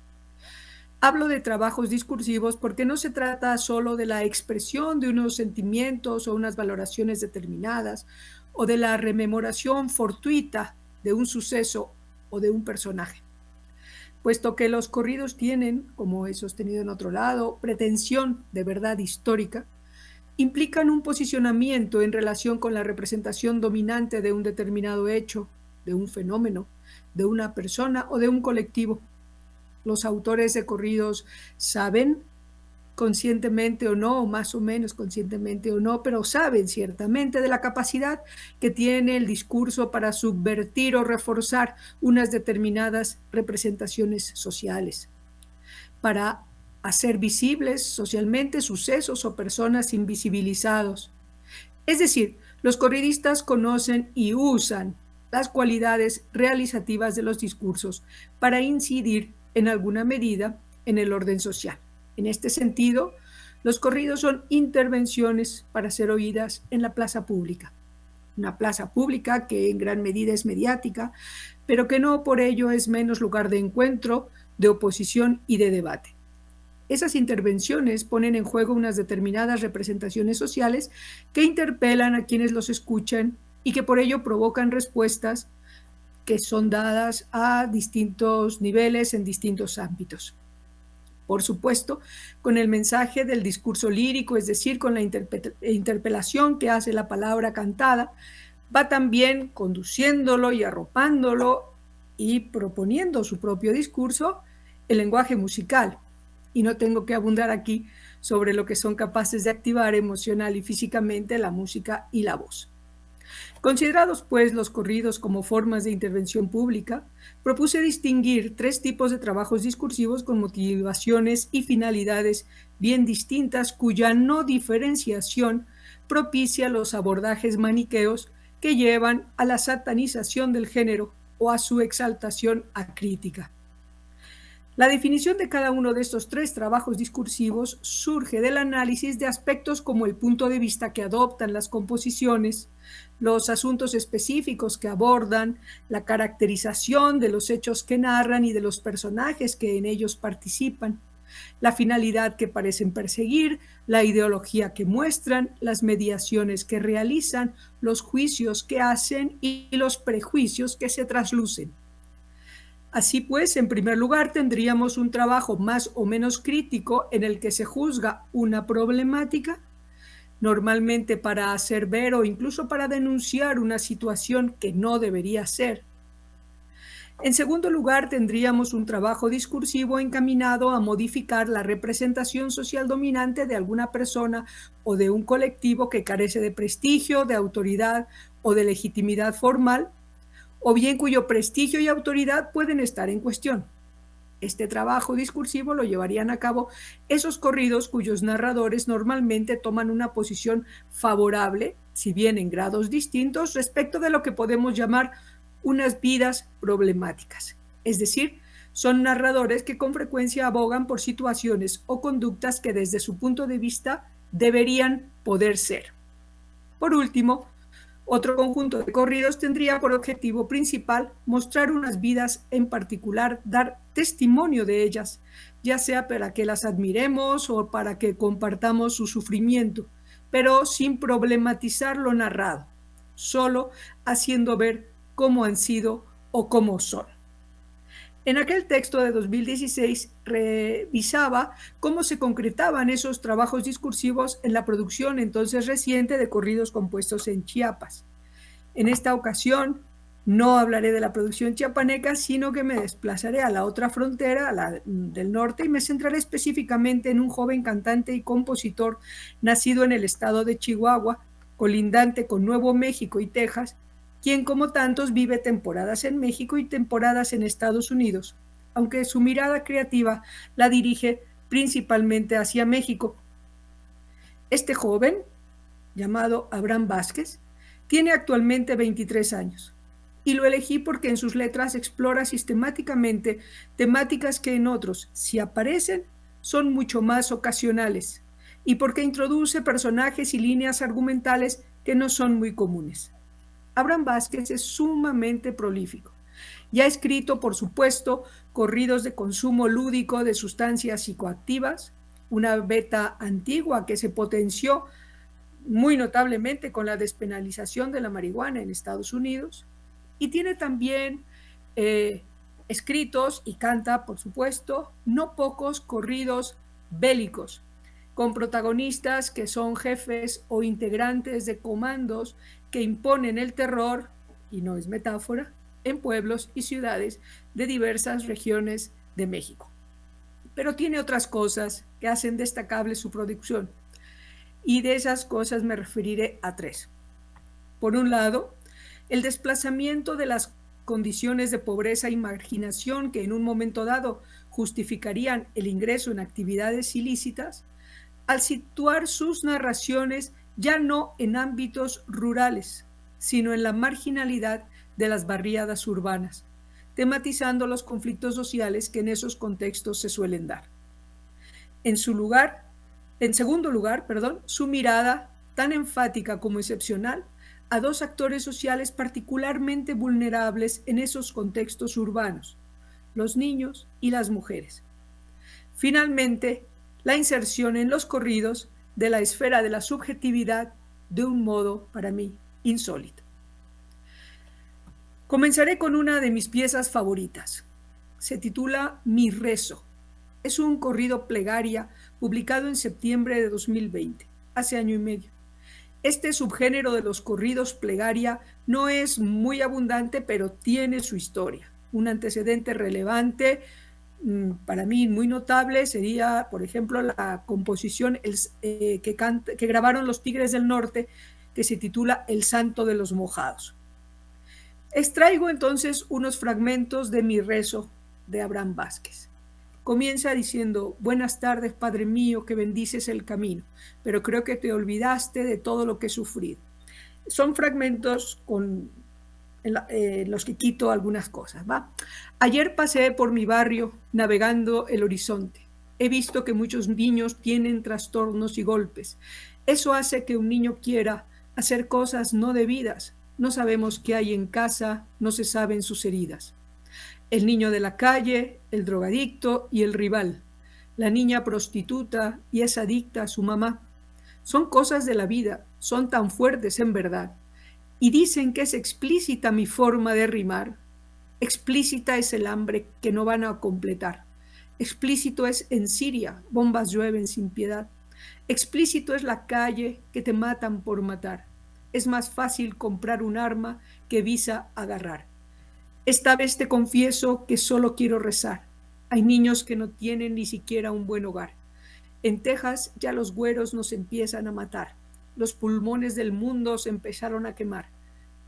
Hablo de trabajos discursivos porque no se trata solo de la expresión de unos sentimientos o unas valoraciones determinadas o de la rememoración fortuita de un suceso o de un personaje, puesto que los corridos tienen, como he sostenido en otro lado, pretensión de verdad histórica, implican un posicionamiento en relación con la representación dominante de un determinado hecho, de un fenómeno, de una persona o de un colectivo. Los autores de corridos saben, conscientemente o no, o más o menos conscientemente o no, pero saben ciertamente de la capacidad que tiene el discurso para subvertir o reforzar unas determinadas representaciones sociales, para hacer visibles socialmente sucesos o personas invisibilizados. Es decir, los corridistas conocen y usan las cualidades realizativas de los discursos para incidir en alguna medida en el orden social. En este sentido, los corridos son intervenciones para ser oídas en la plaza pública. Una plaza pública que en gran medida es mediática, pero que no por ello es menos lugar de encuentro, de oposición y de debate. Esas intervenciones ponen en juego unas determinadas representaciones sociales que interpelan a quienes los escuchan y que por ello provocan respuestas que son dadas a distintos niveles en distintos ámbitos. Por supuesto, con el mensaje del discurso lírico, es decir, con la interpelación que hace la palabra cantada, va también conduciéndolo y arropándolo y proponiendo su propio discurso el lenguaje musical. Y no tengo que abundar aquí sobre lo que son capaces de activar emocional y físicamente la música y la voz. Considerados, pues, los corridos como formas de intervención pública, propuse distinguir 3 tipos de trabajos discursivos con motivaciones y finalidades bien distintas, cuya no diferenciación propicia los abordajes maniqueos que llevan a la satanización del género o a su exaltación acrítica. La definición de cada uno de estos 3 trabajos discursivos surge del análisis de aspectos como el punto de vista que adoptan las composiciones, los asuntos específicos que abordan, la caracterización de los hechos que narran y de los personajes que en ellos participan, la finalidad que parecen perseguir, la ideología que muestran, las mediaciones que realizan, los juicios que hacen y los prejuicios que se traslucen. Así pues, en primer lugar, tendríamos un trabajo más o menos crítico en el que se juzga una problemática, normalmente para hacer ver o incluso para denunciar una situación que no debería ser. En segundo lugar, tendríamos un trabajo discursivo encaminado a modificar la representación social dominante de alguna persona o de un colectivo que carece de prestigio, de autoridad o de legitimidad formal, o bien cuyo prestigio y autoridad pueden estar en cuestión. Este trabajo discursivo lo llevarían a cabo esos corridos cuyos narradores normalmente toman una posición favorable, si bien en grados distintos, respecto de lo que podemos llamar unas vidas problemáticas. Es decir, son narradores que con frecuencia abogan por situaciones o conductas que desde su punto de vista deberían poder ser. Por último, otro conjunto de corridos tendría por objetivo principal mostrar unas vidas en particular, dar testimonio de ellas, ya sea para que las admiremos o para que compartamos su sufrimiento, pero sin problematizar lo narrado, solo haciendo ver cómo han sido o cómo son. En aquel texto de 2016 revisaba cómo se concretaban esos trabajos discursivos en la producción entonces reciente de corridos compuestos en Chiapas. En esta ocasión no hablaré de la producción chiapaneca, sino que me desplazaré a la otra frontera, a la del norte, y me centraré específicamente en un joven cantante y compositor nacido en el estado de Chihuahua, colindante con Nuevo México y Texas, quien como tantos vive temporadas en México y temporadas en Estados Unidos, aunque su mirada creativa la dirige principalmente hacia México. Este joven, llamado Abraham Vázquez, tiene actualmente 23 años y lo elegí porque en sus letras explora sistemáticamente temáticas que en otros, si aparecen, son mucho más ocasionales y porque introduce personajes y líneas argumentales que no son muy comunes. Abraham Vázquez es sumamente prolífico Ya ha escrito, por supuesto, corridos de consumo lúdico de sustancias psicoactivas, una beta antigua que se potenció muy notablemente con la despenalización de la marihuana en Estados Unidos, y tiene también escritos y canta, por supuesto, no pocos corridos bélicos, con protagonistas que son jefes o integrantes de comandos que imponen el terror, y no es metáfora, en pueblos y ciudades de diversas regiones de México. Pero tiene otras cosas que hacen destacable su producción, y de esas cosas me referiré a tres. Por un lado, el desplazamiento de las condiciones de pobreza y marginación que en un momento dado justificarían el ingreso en actividades ilícitas, al situar sus narraciones ya no en ámbitos rurales, sino en la marginalidad de las barriadas urbanas, tematizando los conflictos sociales que en esos contextos se suelen dar. En segundo lugar, su mirada, tan enfática como excepcional, a dos actores sociales particularmente vulnerables en esos contextos urbanos, los niños y las mujeres. Finalmente, la inserción en los corridos de la esfera de la subjetividad de un modo, para mí, insólito. Comenzaré con una de mis piezas favoritas. Se titula Mi rezo. Es un corrido plegaria publicado en septiembre de 2020, hace año y medio. Este subgénero de los corridos plegaria no es muy abundante, pero tiene su historia. Un antecedente relevante, para mí muy notable, sería, por ejemplo, la composición que grabaron los Tigres del Norte, que se titula El Santo de los Mojados. Extraigo entonces unos fragmentos de Mi rezo de Abraham Vázquez. Comienza diciendo: buenas tardes, Padre mío, que bendices el camino, pero creo que te olvidaste de todo lo que he sufrido. Son fragmentos en los que quito algunas cosas, ¿va? Ayer pasé por mi barrio navegando el horizonte. He visto que muchos niños tienen trastornos y golpes. Eso hace que un niño quiera hacer cosas no debidas. No sabemos qué hay en casa, no se saben sus heridas. El niño de la calle, el drogadicto y el rival, la niña prostituta y es adicta a su mamá. Son cosas de la vida, son tan fuertes en verdad. Y dicen que es explícita mi forma de rimar. Explícita es el hambre que no van a completar. Explícito es en Siria, bombas llueven sin piedad. Explícito es la calle que te matan por matar. Es más fácil comprar un arma que visa agarrar. Esta vez te confieso que solo quiero rezar. Hay niños que no tienen ni siquiera un buen hogar. En Texas ya los güeros nos empiezan a matar. Los pulmones del mundo se empezaron a quemar.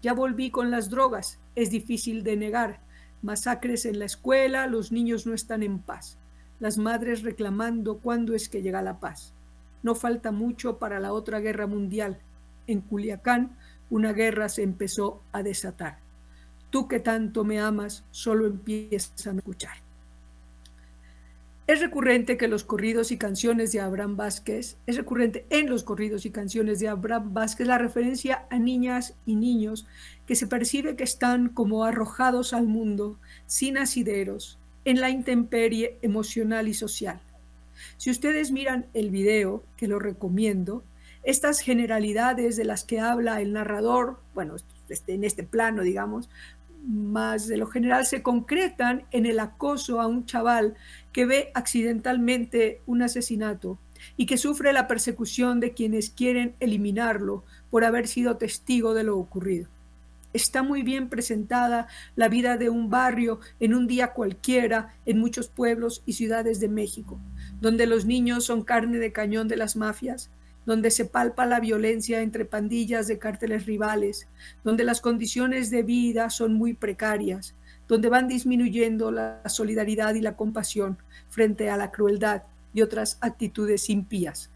Ya volví con las drogas, es difícil de negar. Masacres en la escuela, los niños no están en paz. Las madres reclamando cuándo es que llega la paz. No falta mucho para la otra guerra mundial. En Culiacán, una guerra se empezó a desatar. Tú que tanto me amas, solo empiezas a escuchar. Es recurrente en los corridos y canciones de Abraham Vázquez la referencia a niñas y niños que se percibe que están como arrojados al mundo, sin asideros, en la intemperie emocional y social. Si ustedes miran el video, que lo recomiendo, estas generalidades de las que habla el narrador, bueno, en este plano, digamos, más de lo general se concretan en el acoso a un chaval que ve accidentalmente un asesinato y que sufre la persecución de quienes quieren eliminarlo por haber sido testigo de lo ocurrido. Está muy bien presentada la vida de un barrio en un día cualquiera en muchos pueblos y ciudades de México, donde los niños son carne de cañón de las mafias, donde se palpa la violencia entre pandillas de cárteles rivales, donde las condiciones de vida son muy precarias, donde van disminuyendo la solidaridad y la compasión frente a la crueldad y otras actitudes impías.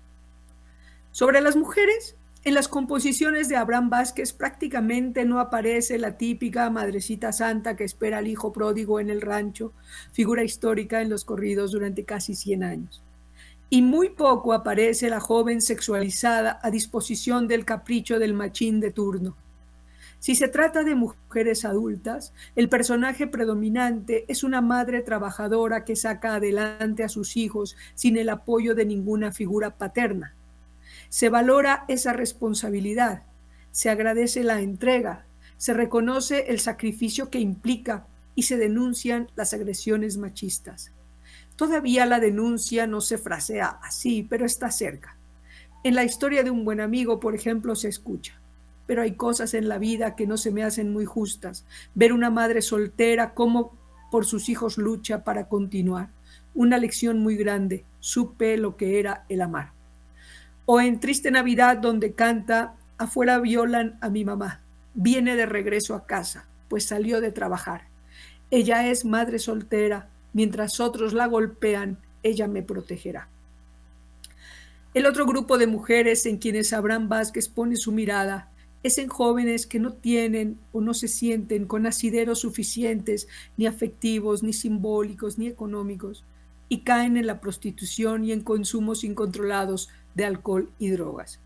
Sobre las mujeres, en las composiciones de Abraham Vázquez prácticamente no aparece la típica madrecita santa que espera al hijo pródigo en el rancho, figura histórica en los corridos durante casi 100 años. Y muy poco aparece la joven sexualizada a disposición del capricho del machín de turno. Si se trata de mujeres adultas, el personaje predominante es una madre trabajadora que saca adelante a sus hijos sin el apoyo de ninguna figura paterna. Se valora esa responsabilidad, se agradece la entrega, se reconoce el sacrificio que implica y se denuncian las agresiones machistas. Todavía la denuncia no se frasea así, pero está cerca. En La historia de un buen amigo, por ejemplo, se escucha. Pero hay cosas en la vida que no se me hacen muy justas. Ver una madre soltera cómo por sus hijos lucha para continuar. Una lección muy grande. Supe lo que era el amar. O en Triste Navidad, donde canta: afuera violan a mi mamá. Viene de regreso a casa, pues salió de trabajar. Ella es madre soltera. Mientras otros la golpean, ella me protegerá. El otro grupo de mujeres en quienes Abraham Vázquez pone su mirada es en jóvenes que no tienen o no se sienten con asideros suficientes, ni afectivos, ni simbólicos, ni económicos, y caen en la prostitución y en consumos incontrolados de alcohol y drogas.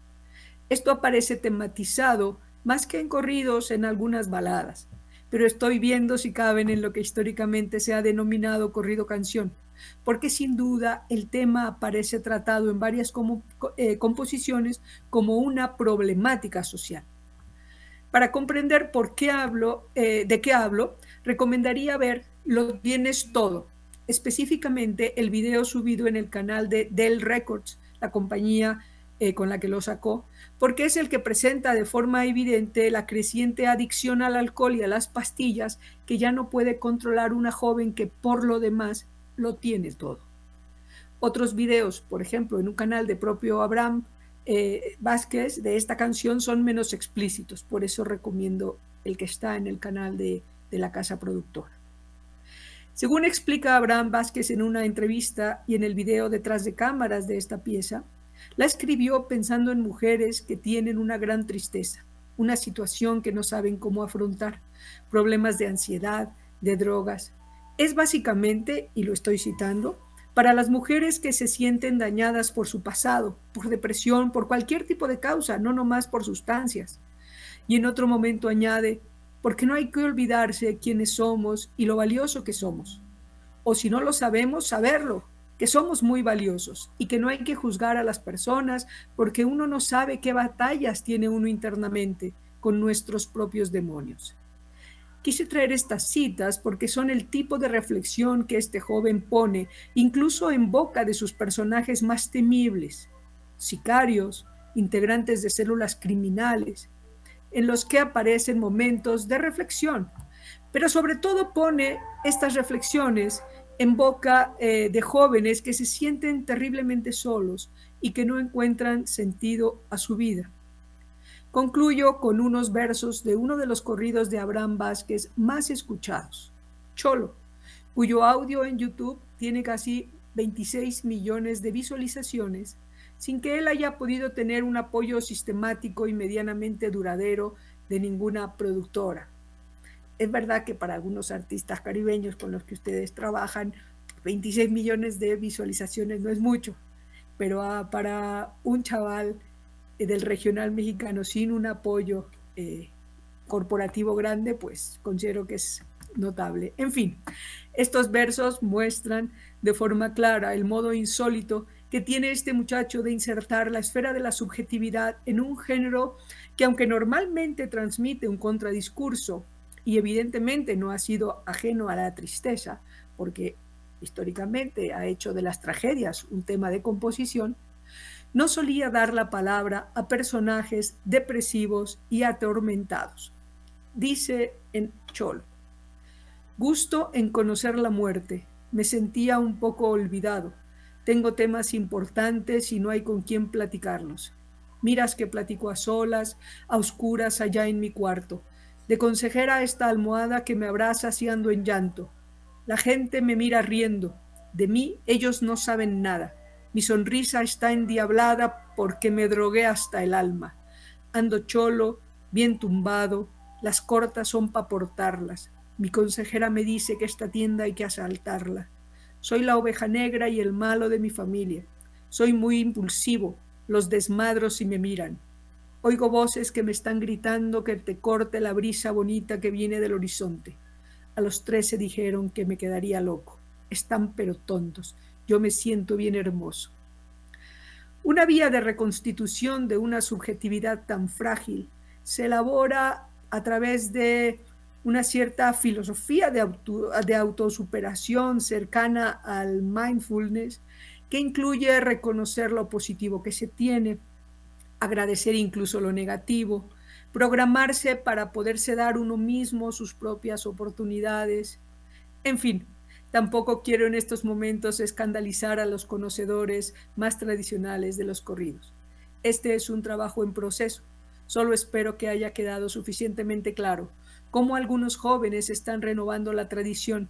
Esto aparece tematizado más que en corridos en algunas baladas, pero estoy viendo si caben en lo que históricamente se ha denominado corrido canción, porque sin duda el tema aparece tratado en varias composiciones como una problemática social. Para comprender de qué hablo, recomendaría ver Lo tienes todo, específicamente el video subido en el canal de Dell Records, la compañía con la que lo sacó, porque es el que presenta de forma evidente la creciente adicción al alcohol y a las pastillas que ya no puede controlar una joven que por lo demás lo tiene todo. Otros videos, por ejemplo, en un canal de propio Abraham Vázquez de esta canción son menos explícitos, por eso recomiendo el que está en el canal de la casa productora. Según explica Abraham Vázquez en una entrevista y en el video detrás de cámaras de esta pieza, la escribió pensando en mujeres que tienen una gran tristeza, una situación que no saben cómo afrontar, problemas de ansiedad, de drogas. Es básicamente, y lo estoy citando, para las mujeres que se sienten dañadas por su pasado, por depresión, por cualquier tipo de causa, no nomás por sustancias. Y en otro momento añade, porque no hay que olvidarse quiénes somos y lo valioso que somos. O si no lo sabemos, saberlo, que somos muy valiosos y que no hay que juzgar a las personas porque uno no sabe qué batallas tiene uno internamente con nuestros propios demonios. Quise traer estas citas porque son el tipo de reflexión que este joven pone, incluso en boca de sus personajes más temibles, sicarios, integrantes de células criminales, en los que aparecen momentos de reflexión, pero sobre todo pone estas reflexiones en boca de jóvenes que se sienten terriblemente solos y que no encuentran sentido a su vida. Concluyo con unos versos de uno de los corridos de Abraham Vázquez más escuchados, Cholo, cuyo audio en YouTube tiene casi 26 millones de visualizaciones, sin que él haya podido tener un apoyo sistemático y medianamente duradero de ninguna productora. Es verdad que para algunos artistas caribeños con los que ustedes trabajan, 26 millones de visualizaciones no es mucho, pero para un chaval del regional mexicano sin un apoyo corporativo grande, pues considero que es notable. En fin, estos versos muestran de forma clara el modo insólito que tiene este muchacho de insertar la esfera de la subjetividad en un género que, aunque normalmente transmite un contradiscurso y evidentemente no ha sido ajeno a la tristeza, porque históricamente ha hecho de las tragedias un tema de composición, no solía dar la palabra a personajes depresivos y atormentados. Dice en Cholo: gusto en conocer la muerte, me sentía un poco olvidado, tengo temas importantes y no hay con quién platicarlos. Miras que platico a solas, a oscuras allá en mi cuarto, de consejera esta almohada que me abraza si ando en llanto. La gente me mira riendo, de mí ellos no saben nada. Mi sonrisa está endiablada porque me drogué hasta el alma. Ando cholo, bien tumbado, las cortas son pa' portarlas. Mi consejera me dice que esta tienda hay que asaltarla. Soy la oveja negra y el malo de mi familia. Soy muy impulsivo, los desmadro si me miran. Oigo voces que me están gritando que te corte la brisa bonita que viene del horizonte. A los 13 dijeron que me quedaría loco. Están pero tontos. Yo me siento bien hermoso. Una vía de reconstitución de una subjetividad tan frágil se elabora a través de una cierta filosofía de autosuperación cercana al mindfulness, que incluye reconocer lo positivo que se tiene, agradecer incluso lo negativo, programarse para poderse dar uno mismo sus propias oportunidades. En fin, tampoco quiero en estos momentos escandalizar a los conocedores más tradicionales de los corridos. Este es un trabajo en proceso. Solo espero que haya quedado suficientemente claro cómo algunos jóvenes están renovando la tradición,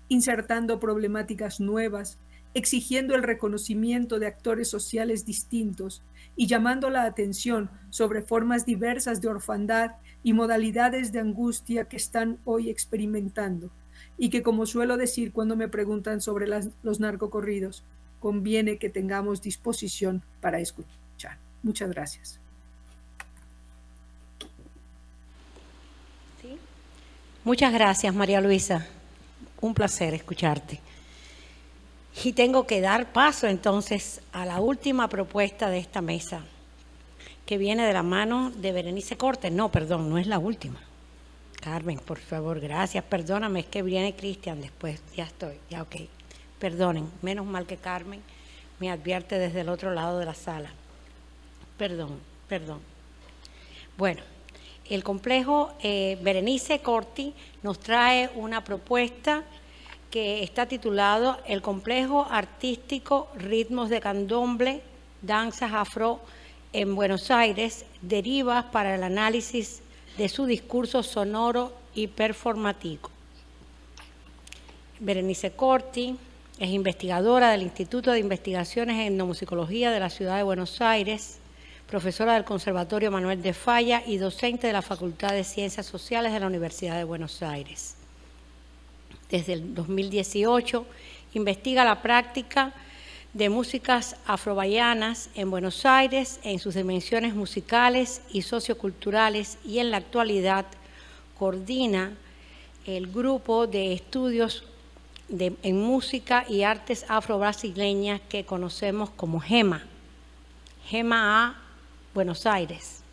insertando problemáticas nuevas, exigiendo el reconocimiento de actores sociales distintos y llamando la atención sobre formas diversas de orfandad y modalidades de angustia que están hoy experimentando, y que, como suelo decir cuando me preguntan sobre los narcocorridos, conviene que tengamos disposición para escuchar. Muchas gracias. ¿Sí? Muchas gracias, María Luisa. Un placer escucharte. Y tengo que dar paso entonces a la última propuesta de esta mesa, que viene de la mano de Berenice Cortes. No, perdón, no es la última. Carmen, por favor, gracias. Perdóname, es que viene Cristian después. Ya estoy, ya ok. Perdonen, menos mal que Carmen me advierte desde el otro lado de la sala. Perdón. Bueno, el complejo Berenice Corti nos trae una propuesta que está titulado El Complejo Artístico Ritmos de Candomblé, Danzas Afro en Buenos Aires, derivas para el análisis de su discurso sonoro y performático. Berenice Corti es investigadora del Instituto de Investigaciones en Etnomusicología de la Ciudad de Buenos Aires, profesora del Conservatorio Manuel de Falla y docente de la Facultad de Ciencias Sociales de la Universidad de Buenos Aires. Desde el 2018 investiga la práctica de músicas afrobahianas en Buenos Aires en sus dimensiones musicales y socioculturales, y en la actualidad coordina el grupo de estudios en música y artes afro-brasileñas que conocemos como GEMA A Buenos Aires,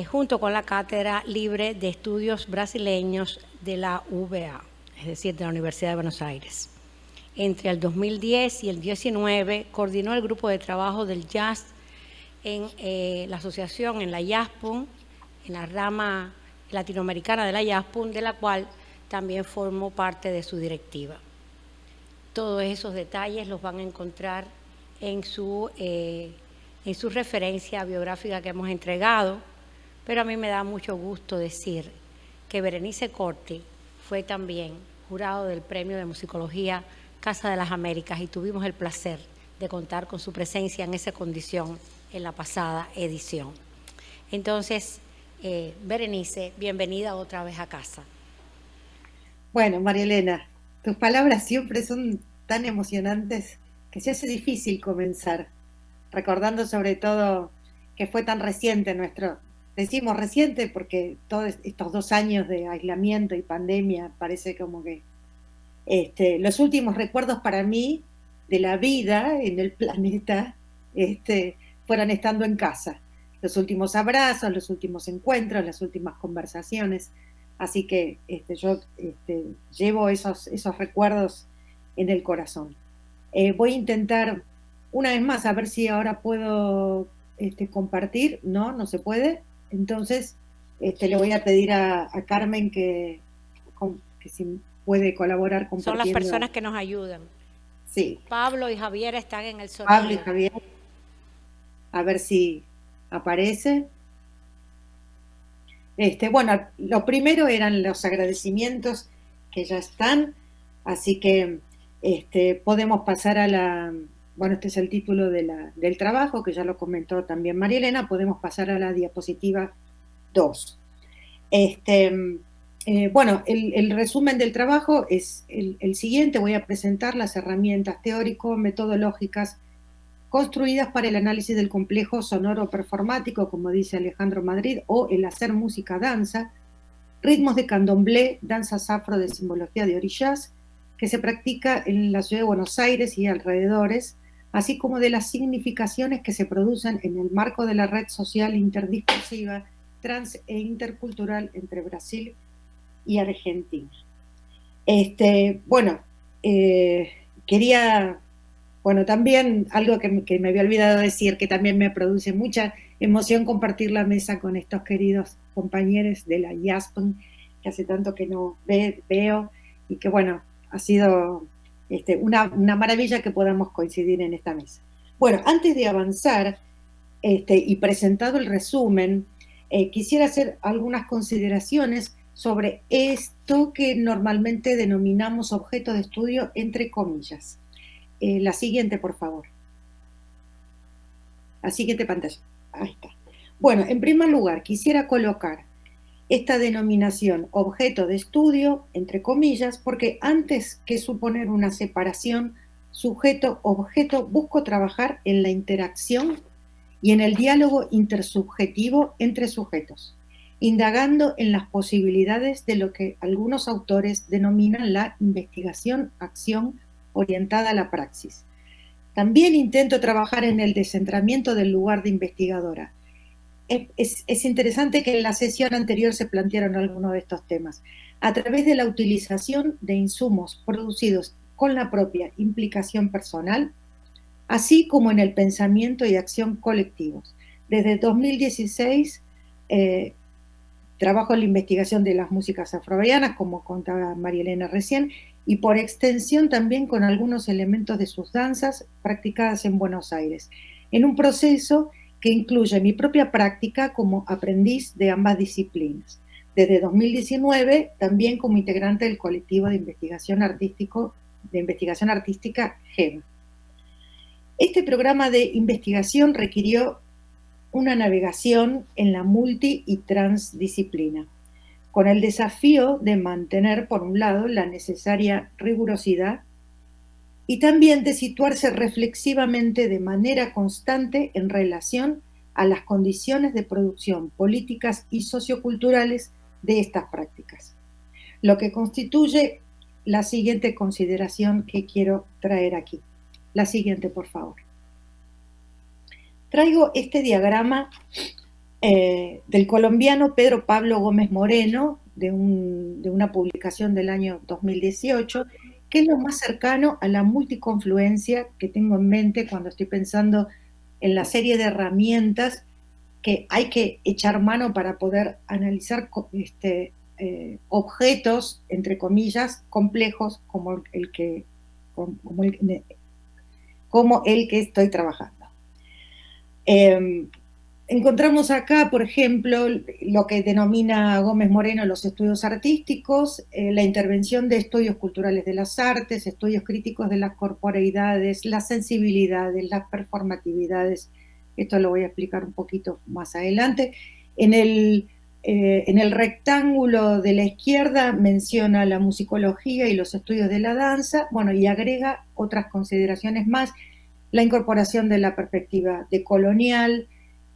junto con la Cátedra Libre de Estudios Brasileños de la UBA, es decir, de la Universidad de Buenos Aires. Entre el 2010 y el 2019 coordinó el grupo de trabajo del jazz en la asociación, en la JASPUN, en la rama latinoamericana de la JASPUN, de la cual también formó parte de su directiva. Todos esos detalles los van a encontrar en su referencia biográfica que hemos entregado, pero a mí me da mucho gusto decir que Berenice Corti fue también jurado del Premio de Musicología Casa de las Américas, y tuvimos el placer de contar con su presencia en esa condición en la pasada edición. Entonces, Berenice, bienvenida otra vez a casa. Bueno, María Elena, tus palabras siempre son tan emocionantes que se hace difícil comenzar, recordando sobre todo que fue tan reciente decimos reciente porque todos estos 2 años de aislamiento y pandemia parece como que los últimos recuerdos para mí de la vida en el planeta fueron estando en casa. Los últimos abrazos, los últimos encuentros, las últimas conversaciones. Así que yo llevo esos recuerdos en el corazón. Voy a intentar una vez más a ver si ahora puedo compartir. No se puede. Entonces le voy a pedir a Carmen que si puede colaborar compartiendo. Son las personas que nos ayudan. Sí. Pablo y Javier están en el sonido. Pablo y Javier. A ver si aparece. Bueno, lo primero eran los agradecimientos que ya están, así que podemos pasar a la... Bueno, este es el título del trabajo, que ya lo comentó también María Elena. Podemos pasar a la diapositiva 2. Bueno, el resumen del trabajo es el siguiente. Voy a presentar las herramientas teórico-metodológicas construidas para el análisis del complejo sonoro performático, como dice Alejandro Madrid, o el hacer música-danza, ritmos de candomblé, danzas afro de simbología de orillas, que se practica en la ciudad de Buenos Aires y alrededores, así como de las significaciones que se producen en el marco de la red social interdiscursiva, trans e intercultural entre Brasil y Argentina. Quería, también algo que me había olvidado decir, que también me produce mucha emoción compartir la mesa con estos queridos compañeros de la IASPN, que hace tanto que no veo, y que bueno, ha sido una maravilla que podamos coincidir en esta mesa. Bueno, antes de avanzar y presentado el resumen, quisiera hacer algunas consideraciones sobre esto que normalmente denominamos objeto de estudio entre comillas. La siguiente, por favor. La siguiente pantalla. Ahí está. Bueno, en primer lugar, quisiera colocar esta denominación objeto de estudio, entre comillas, porque antes que suponer una separación sujeto-objeto, busco trabajar en la interacción y en el diálogo intersubjetivo entre sujetos, indagando en las posibilidades de lo que algunos autores denominan la investigación-acción orientada a la praxis. También intento trabajar en el descentramiento del lugar de investigadora. Es interesante que en la sesión anterior se plantearon algunos de estos temas, a través de la utilización de insumos producidos con la propia implicación personal, así como en el pensamiento y acción colectivos. Desde 2016 trabajo en la investigación de las músicas afrobahianas, como contaba María Elena recién, y por extensión también con algunos elementos de sus danzas practicadas en Buenos Aires, en un proceso que incluye mi propia práctica como aprendiz de ambas disciplinas. Desde 2019, también como integrante del colectivo de investigación artística GEM. Este programa de investigación requirió una navegación en la multi y transdisciplina, con el desafío de mantener, por un lado, la necesaria rigurosidad y también de situarse reflexivamente de manera constante en relación a las condiciones de producción políticas y socioculturales de estas prácticas. Lo que constituye la siguiente consideración que quiero traer aquí. La siguiente, por favor. Traigo este diagrama del colombiano Pedro Pablo Gómez Moreno, de una publicación del año 2018, que es lo más cercano a la multiconfluencia que tengo en mente cuando estoy pensando en la serie de herramientas que hay que echar mano para poder analizar objetos, entre comillas, complejos como el que estoy trabajando. Encontramos acá, por ejemplo, lo que denomina Gómez Moreno los estudios artísticos, la intervención de estudios culturales de las artes, estudios críticos de las corporeidades, las sensibilidades, las performatividades. Esto lo voy a explicar un poquito más adelante. En el rectángulo de la izquierda menciona la musicología y los estudios de la danza, bueno, y agrega otras consideraciones más, la incorporación de la perspectiva decolonial,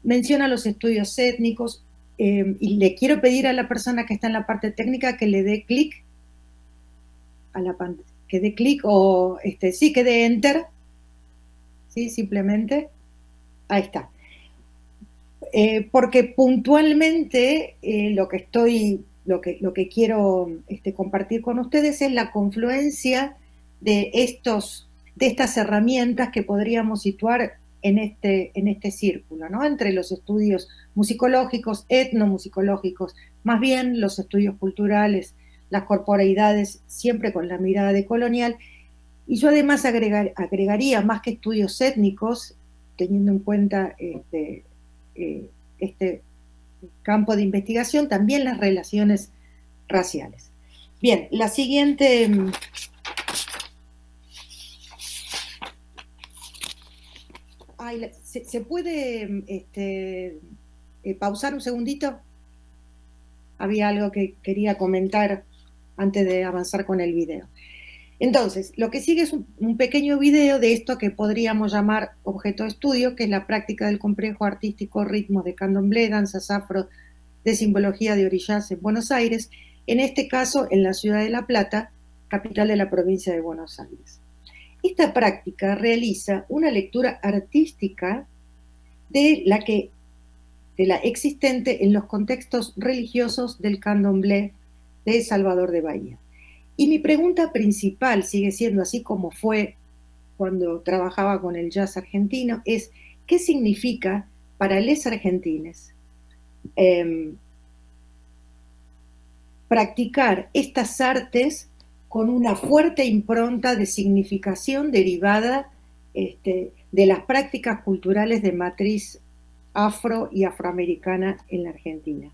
menciona los estudios étnicos, y le quiero pedir a la persona que está en la parte técnica que le dé clic a la pantalla, que dé clic o que dé enter, ¿sí? Simplemente, ahí está. Porque puntualmente lo que quiero compartir con ustedes es la confluencia de estas herramientas que podríamos situar en este círculo, ¿no? Entre los estudios musicológicos, etnomusicológicos, más bien los estudios culturales, las corporeidades, siempre con la mirada decolonial. Y yo además agregaría, más que estudios étnicos, teniendo en cuenta este campo de investigación, también las relaciones raciales. Bien, la siguiente... ¿Se puede pausar un segundito? Había algo que quería comentar antes de avanzar con el video. Entonces, lo que sigue es un pequeño video de esto que podríamos llamar objeto de estudio, que es la práctica del complejo artístico Ritmos de Candomblé, danzas afro de simbología de orillas en Buenos Aires, en este caso en la ciudad de La Plata, capital de la provincia de Buenos Aires. Esta práctica realiza una lectura artística de la existente en los contextos religiosos del candomblé de Salvador de Bahía. Y mi pregunta principal sigue siendo, así como fue cuando trabajaba con el jazz argentino, es ¿qué significa para les argentines practicar estas artes con una fuerte impronta de significación derivada de las prácticas culturales de matriz afro y afroamericana en la Argentina?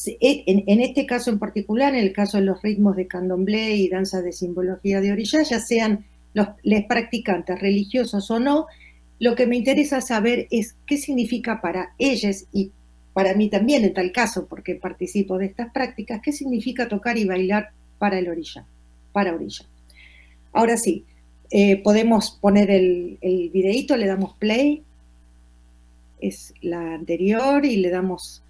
En este caso en particular, en el caso de los ritmos de candomblé y danzas de simbología de orilla, ya sean los practicantes religiosos o no, lo que me interesa saber es qué significa para ellos y para mí también en tal caso, porque participo de estas prácticas, qué significa tocar y bailar para el orilla, para orilla. Ahora sí, podemos poner el videíto, le damos play, es la anterior y le damos...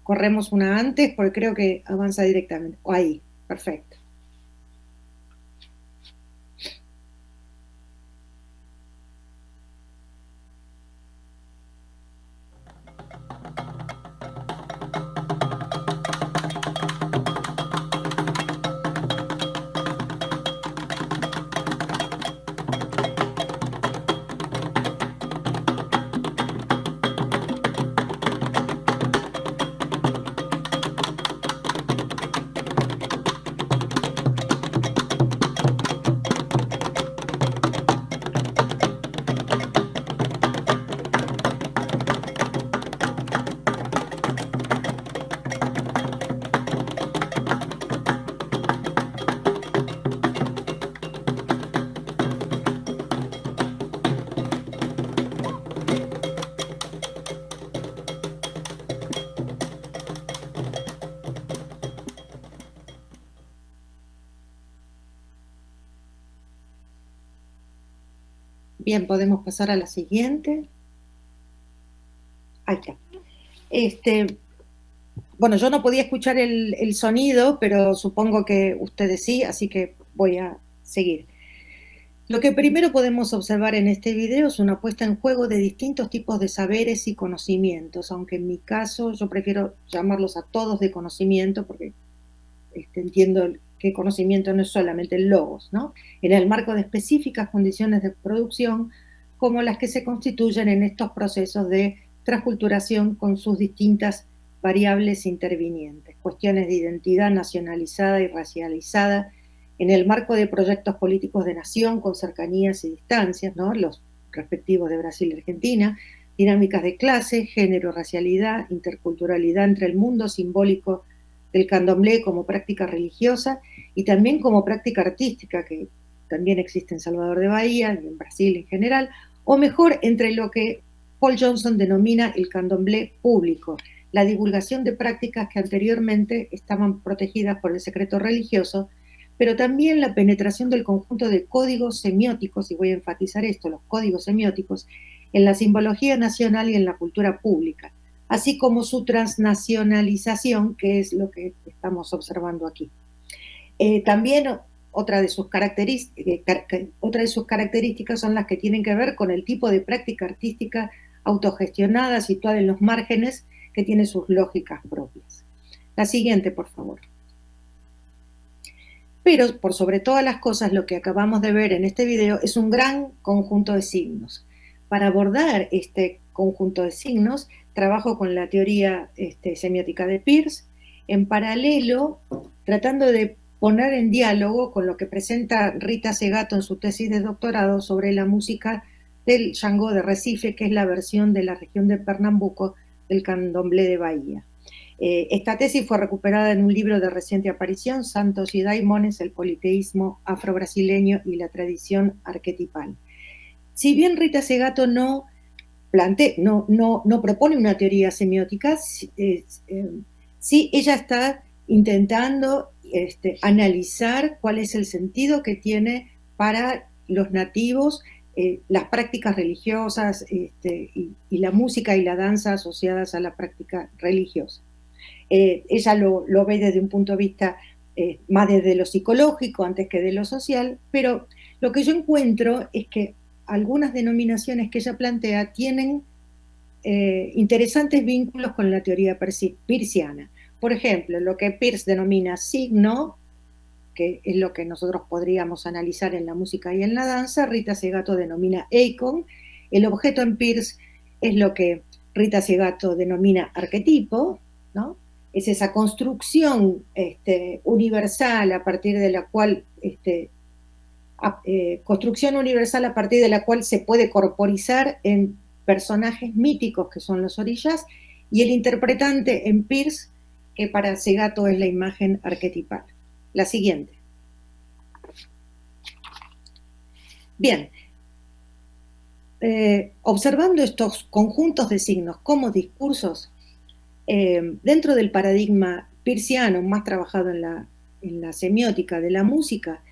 Corremos una antes porque creo que avanza directamente. Ahí, perfecto. Bien, podemos pasar a la siguiente. Ahí está. Bueno, yo no podía escuchar el sonido, pero supongo que ustedes sí, así que voy a seguir. Lo que primero podemos observar en este video es una puesta en juego de distintos tipos de saberes y conocimientos, aunque en mi caso yo prefiero llamarlos a todos de conocimiento, porque entiendo que conocimiento no es solamente el logos, ¿no? En el marco de específicas condiciones de producción, como las que se constituyen en estos procesos de transculturación con sus distintas variables intervinientes, cuestiones de identidad nacionalizada y racializada, en el marco de proyectos políticos de nación con cercanías y distancias, ¿no? Los respectivos de Brasil y Argentina, dinámicas de clase, género, racialidad, interculturalidad entre el mundo simbólico del candomblé como práctica religiosa y también como práctica artística, que también existe en Salvador de Bahía y en Brasil en general, o mejor, entre lo que Paul Johnson denomina el candomblé público, la divulgación de prácticas que anteriormente estaban protegidas por el secreto religioso, pero también la penetración del conjunto de códigos semióticos, y voy a enfatizar esto, los códigos semióticos, en la simbología nacional y en la cultura pública, así como su transnacionalización, que es lo que estamos observando aquí. También otra de sus características son las que tienen que ver con el tipo de práctica artística autogestionada, situada en los márgenes, que tiene sus lógicas propias. La siguiente, por favor. Pero, por sobre todas las cosas, lo que acabamos de ver en este video es un gran conjunto de signos. Para abordar este conjunto de signos, trabajo con la teoría semiótica de Peirce, en paralelo, tratando de poner en diálogo con lo que presenta Rita Segato en su tesis de doctorado sobre la música del Xangô de Recife, que es la versión de la región de Pernambuco del candomblé de Bahía. Esta tesis fue recuperada en un libro de reciente aparición, Santos y Daimones, el politeísmo afro-brasileño y la tradición arquetipal. Si bien Rita Segato no propone una teoría semiótica, sí ella está intentando analizar cuál es el sentido que tiene para los nativos las prácticas religiosas y la música y la danza asociadas a la práctica religiosa. Ella lo ve desde un punto de vista más desde lo psicológico antes que de lo social, pero lo que yo encuentro es que algunas denominaciones que ella plantea tienen interesantes vínculos con la teoría peirciana. Por ejemplo, lo que Peirce denomina signo, que es lo que nosotros podríamos analizar en la música y en la danza, Rita Segato denomina eikon. El objeto en Peirce es lo que Rita Segato denomina arquetipo, ¿no? Es esa construcción universal a partir de la cual se puede corporizar en personajes míticos que son los orillas, y el interpretante en Peirce, que para Segato es la imagen arquetipal. La siguiente. Bien, observando estos conjuntos de signos como discursos, dentro del paradigma peirciano, más trabajado en la semiótica de la música,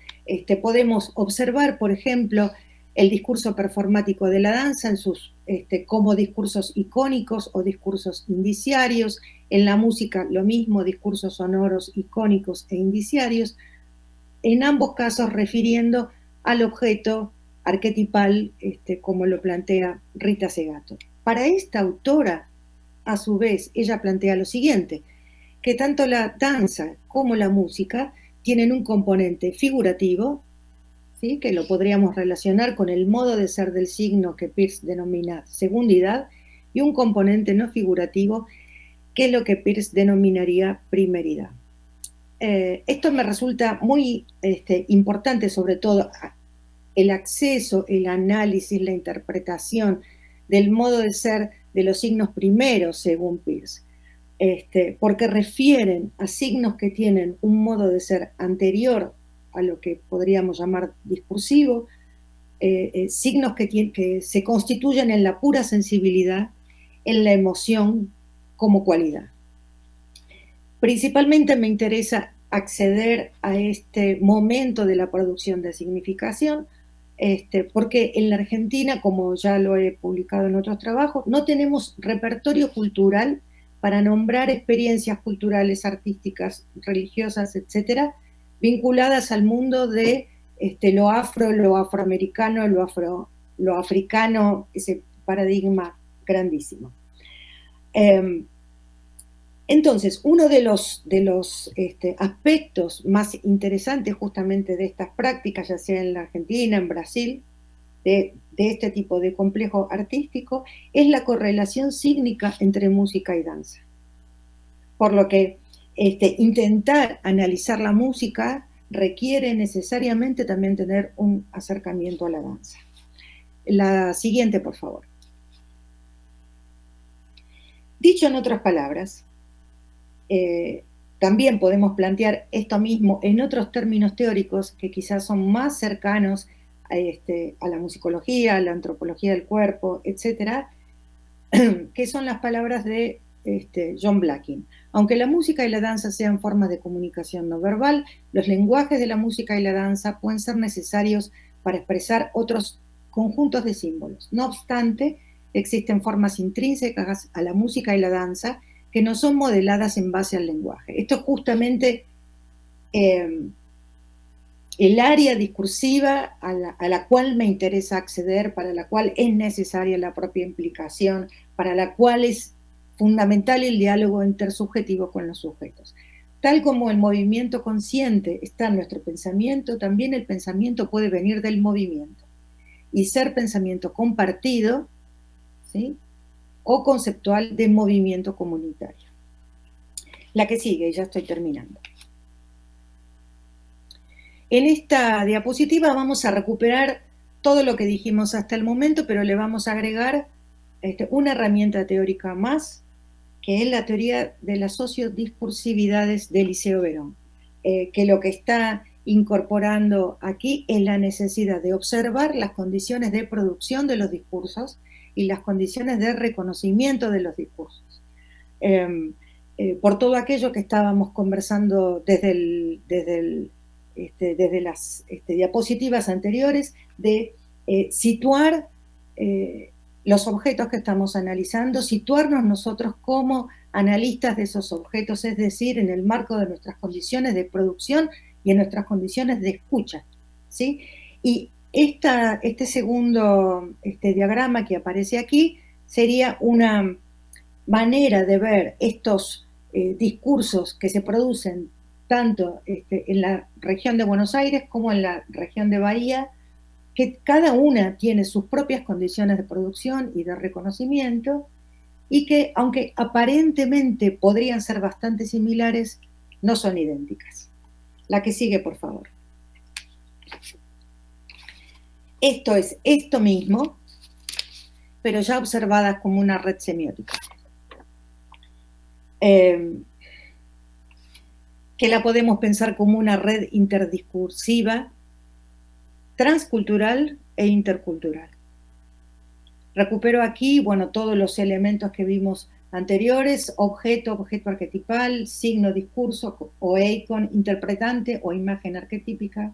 podemos observar, por ejemplo, el discurso performático de la danza en sus, como discursos icónicos o discursos indiciarios. En la música lo mismo, discursos sonoros, icónicos e indiciarios, en ambos casos refiriendo al objeto arquetipal, como lo plantea Rita Segato. Para esta autora, a su vez, ella plantea lo siguiente, que tanto la danza como la música tienen un componente figurativo, ¿sí?, que lo podríamos relacionar con el modo de ser del signo que Peirce denomina segundidad, y un componente no figurativo, que es lo que Peirce denominaría primeridad. Esto me resulta muy importante, sobre todo el acceso, el análisis, la interpretación del modo de ser de los signos primeros según Peirce, porque refieren a signos que tienen un modo de ser anterior a lo que podríamos llamar discursivo, signos que se constituyen en la pura sensibilidad, en la emoción como cualidad. Principalmente me interesa acceder a este momento de la producción de significación, porque en la Argentina, como ya lo he publicado en otros trabajos, no tenemos repertorio cultural para nombrar experiencias culturales, artísticas, religiosas, etcétera, vinculadas al mundo de lo afro, lo afroamericano, lo africano, ese paradigma grandísimo. Entonces, uno de los aspectos más interesantes justamente de estas prácticas, ya sea en la Argentina, en Brasil, de este tipo de complejo artístico, es la correlación sígnica entre música y danza. Por lo que intentar analizar la música requiere necesariamente también tener un acercamiento a la danza. La siguiente, por favor. Dicho en otras palabras, también podemos plantear esto mismo en otros términos teóricos que quizás son más cercanos a la musicología, a la antropología del cuerpo, etcétera, que son las palabras de John Blacking. Aunque la música y la danza sean formas de comunicación no verbal, los lenguajes de la música y la danza pueden ser necesarios para expresar otros conjuntos de símbolos. No obstante, existen formas intrínsecas a la música y la danza que no son modeladas en base al lenguaje. Esto es justamente el área discursiva a la cual me interesa acceder, para la cual es necesaria la propia implicación, para la cual es fundamental el diálogo intersubjetivo con los sujetos. Tal como el movimiento consciente está en nuestro pensamiento, también el pensamiento puede venir del movimiento y ser pensamiento compartido, ¿sí?, o conceptual de movimiento comunitario. La que sigue, ya estoy terminando. En esta diapositiva vamos a recuperar todo lo que dijimos hasta el momento, pero le vamos a agregar una herramienta teórica más, que es la teoría de las sociodiscursividades de Eliseo Verón, que lo que está incorporando aquí es la necesidad de observar las condiciones de producción de los discursos y las condiciones de reconocimiento de los discursos. por todo aquello que estábamos conversando desde las diapositivas anteriores, de situar los objetos que estamos analizando, situarnos nosotros como analistas de esos objetos, es decir, en el marco de nuestras condiciones de producción y en nuestras condiciones de escucha, ¿sí? Y este segundo diagrama que aparece aquí sería una manera de ver estos discursos que se producen tanto en la región de Buenos Aires como en la región de Bahía, que cada una tiene sus propias condiciones de producción y de reconocimiento, y que, aunque aparentemente podrían ser bastante similares, no son idénticas. La que sigue, por favor. Esto es esto mismo, pero ya observadas como una red semiótica. Que la podemos pensar como una red interdiscursiva, transcultural e intercultural. Recupero aquí, bueno, todos los elementos que vimos anteriores: objeto, objeto arquetipal, signo, discurso, o icon, interpretante o imagen arquetípica.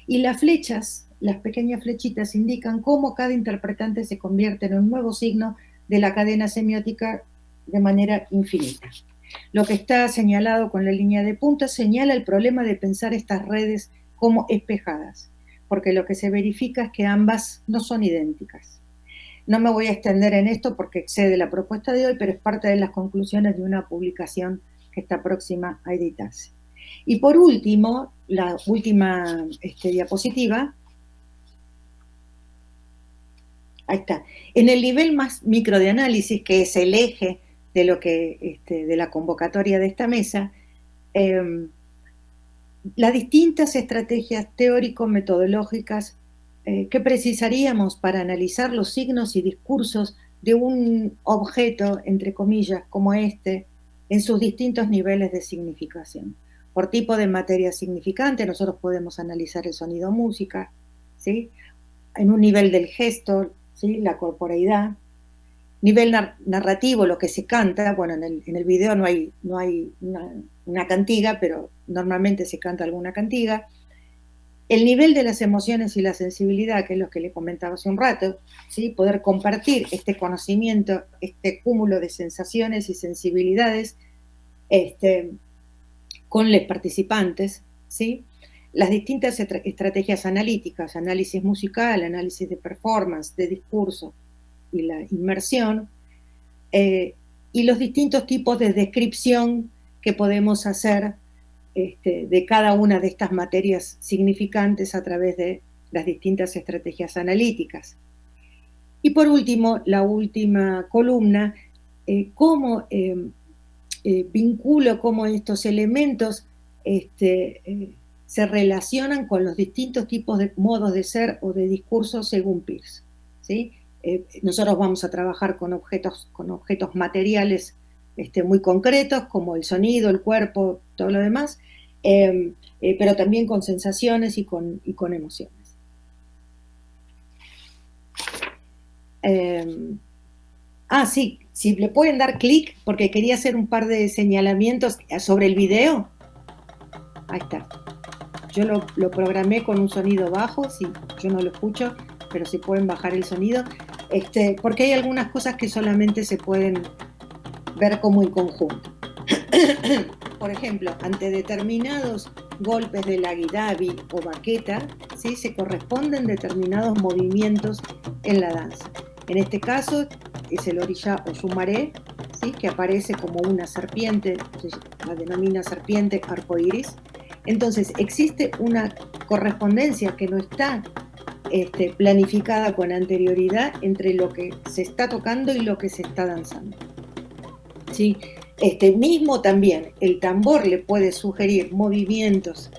Y las flechas, las pequeñas flechitas, indican cómo cada interpretante se convierte en un nuevo signo de la cadena semiótica de manera infinita. Lo que está señalado con la línea de punta señala el problema de pensar estas redes como espejadas, porque lo que se verifica es que ambas no son idénticas. No me voy a extender en esto porque excede la propuesta de hoy, pero es parte de las conclusiones de una publicación que está próxima a editarse. Y por último, la última diapositiva. Ahí está. En el nivel más micro de análisis, que es el eje de lo que de la convocatoria de esta mesa, las distintas estrategias teórico-metodológicas que precisaríamos para analizar los signos y discursos de un objeto, entre comillas, como este, en sus distintos niveles de significación. Por tipo de materia significante, nosotros podemos analizar el sonido música, ¿sí? En un nivel del gesto, ¿sí? La corporeidad. Nivel narrativo, lo que se canta, bueno, en el video no hay una cantiga, pero normalmente se canta alguna cantiga. El nivel de las emociones y la sensibilidad, que es lo que le comentaba hace un rato, ¿sí? Poder compartir este conocimiento, este cúmulo de sensaciones y sensibilidades con los participantes, ¿sí? Las distintas estrategias analíticas, análisis musical, análisis de performance, de discurso y la inmersión, y los distintos tipos de descripción que podemos hacer de cada una de estas materias significantes a través de las distintas estrategias analíticas. Y por último, la última columna, cómo vinculo cómo estos elementos se relacionan con los distintos tipos de modos de ser o de discurso según Peirce, ¿sí? Nosotros vamos a trabajar con objetos materiales muy concretos, como el sonido, el cuerpo, todo lo demás, pero también con sensaciones y con emociones. Sí, si le pueden dar clic, porque quería hacer un par de señalamientos sobre el video. Ahí está. Yo lo programé con un sonido bajo, si yo no lo escucho, pero si pueden bajar el sonido, porque hay algunas cosas que solamente se pueden ver como en conjunto. Por ejemplo, ante determinados golpes de la guidabi o baqueta, ¿sí? Se corresponden determinados movimientos en la danza. En este caso es el orilla o sumaré, ¿sí? Que aparece como una serpiente, la denomina serpiente arcoíris. Entonces existe una correspondencia que no está planificada con anterioridad entre lo que se está tocando y lo que se está danzando, ¿sí? Mismo también el tambor le puede sugerir movimientos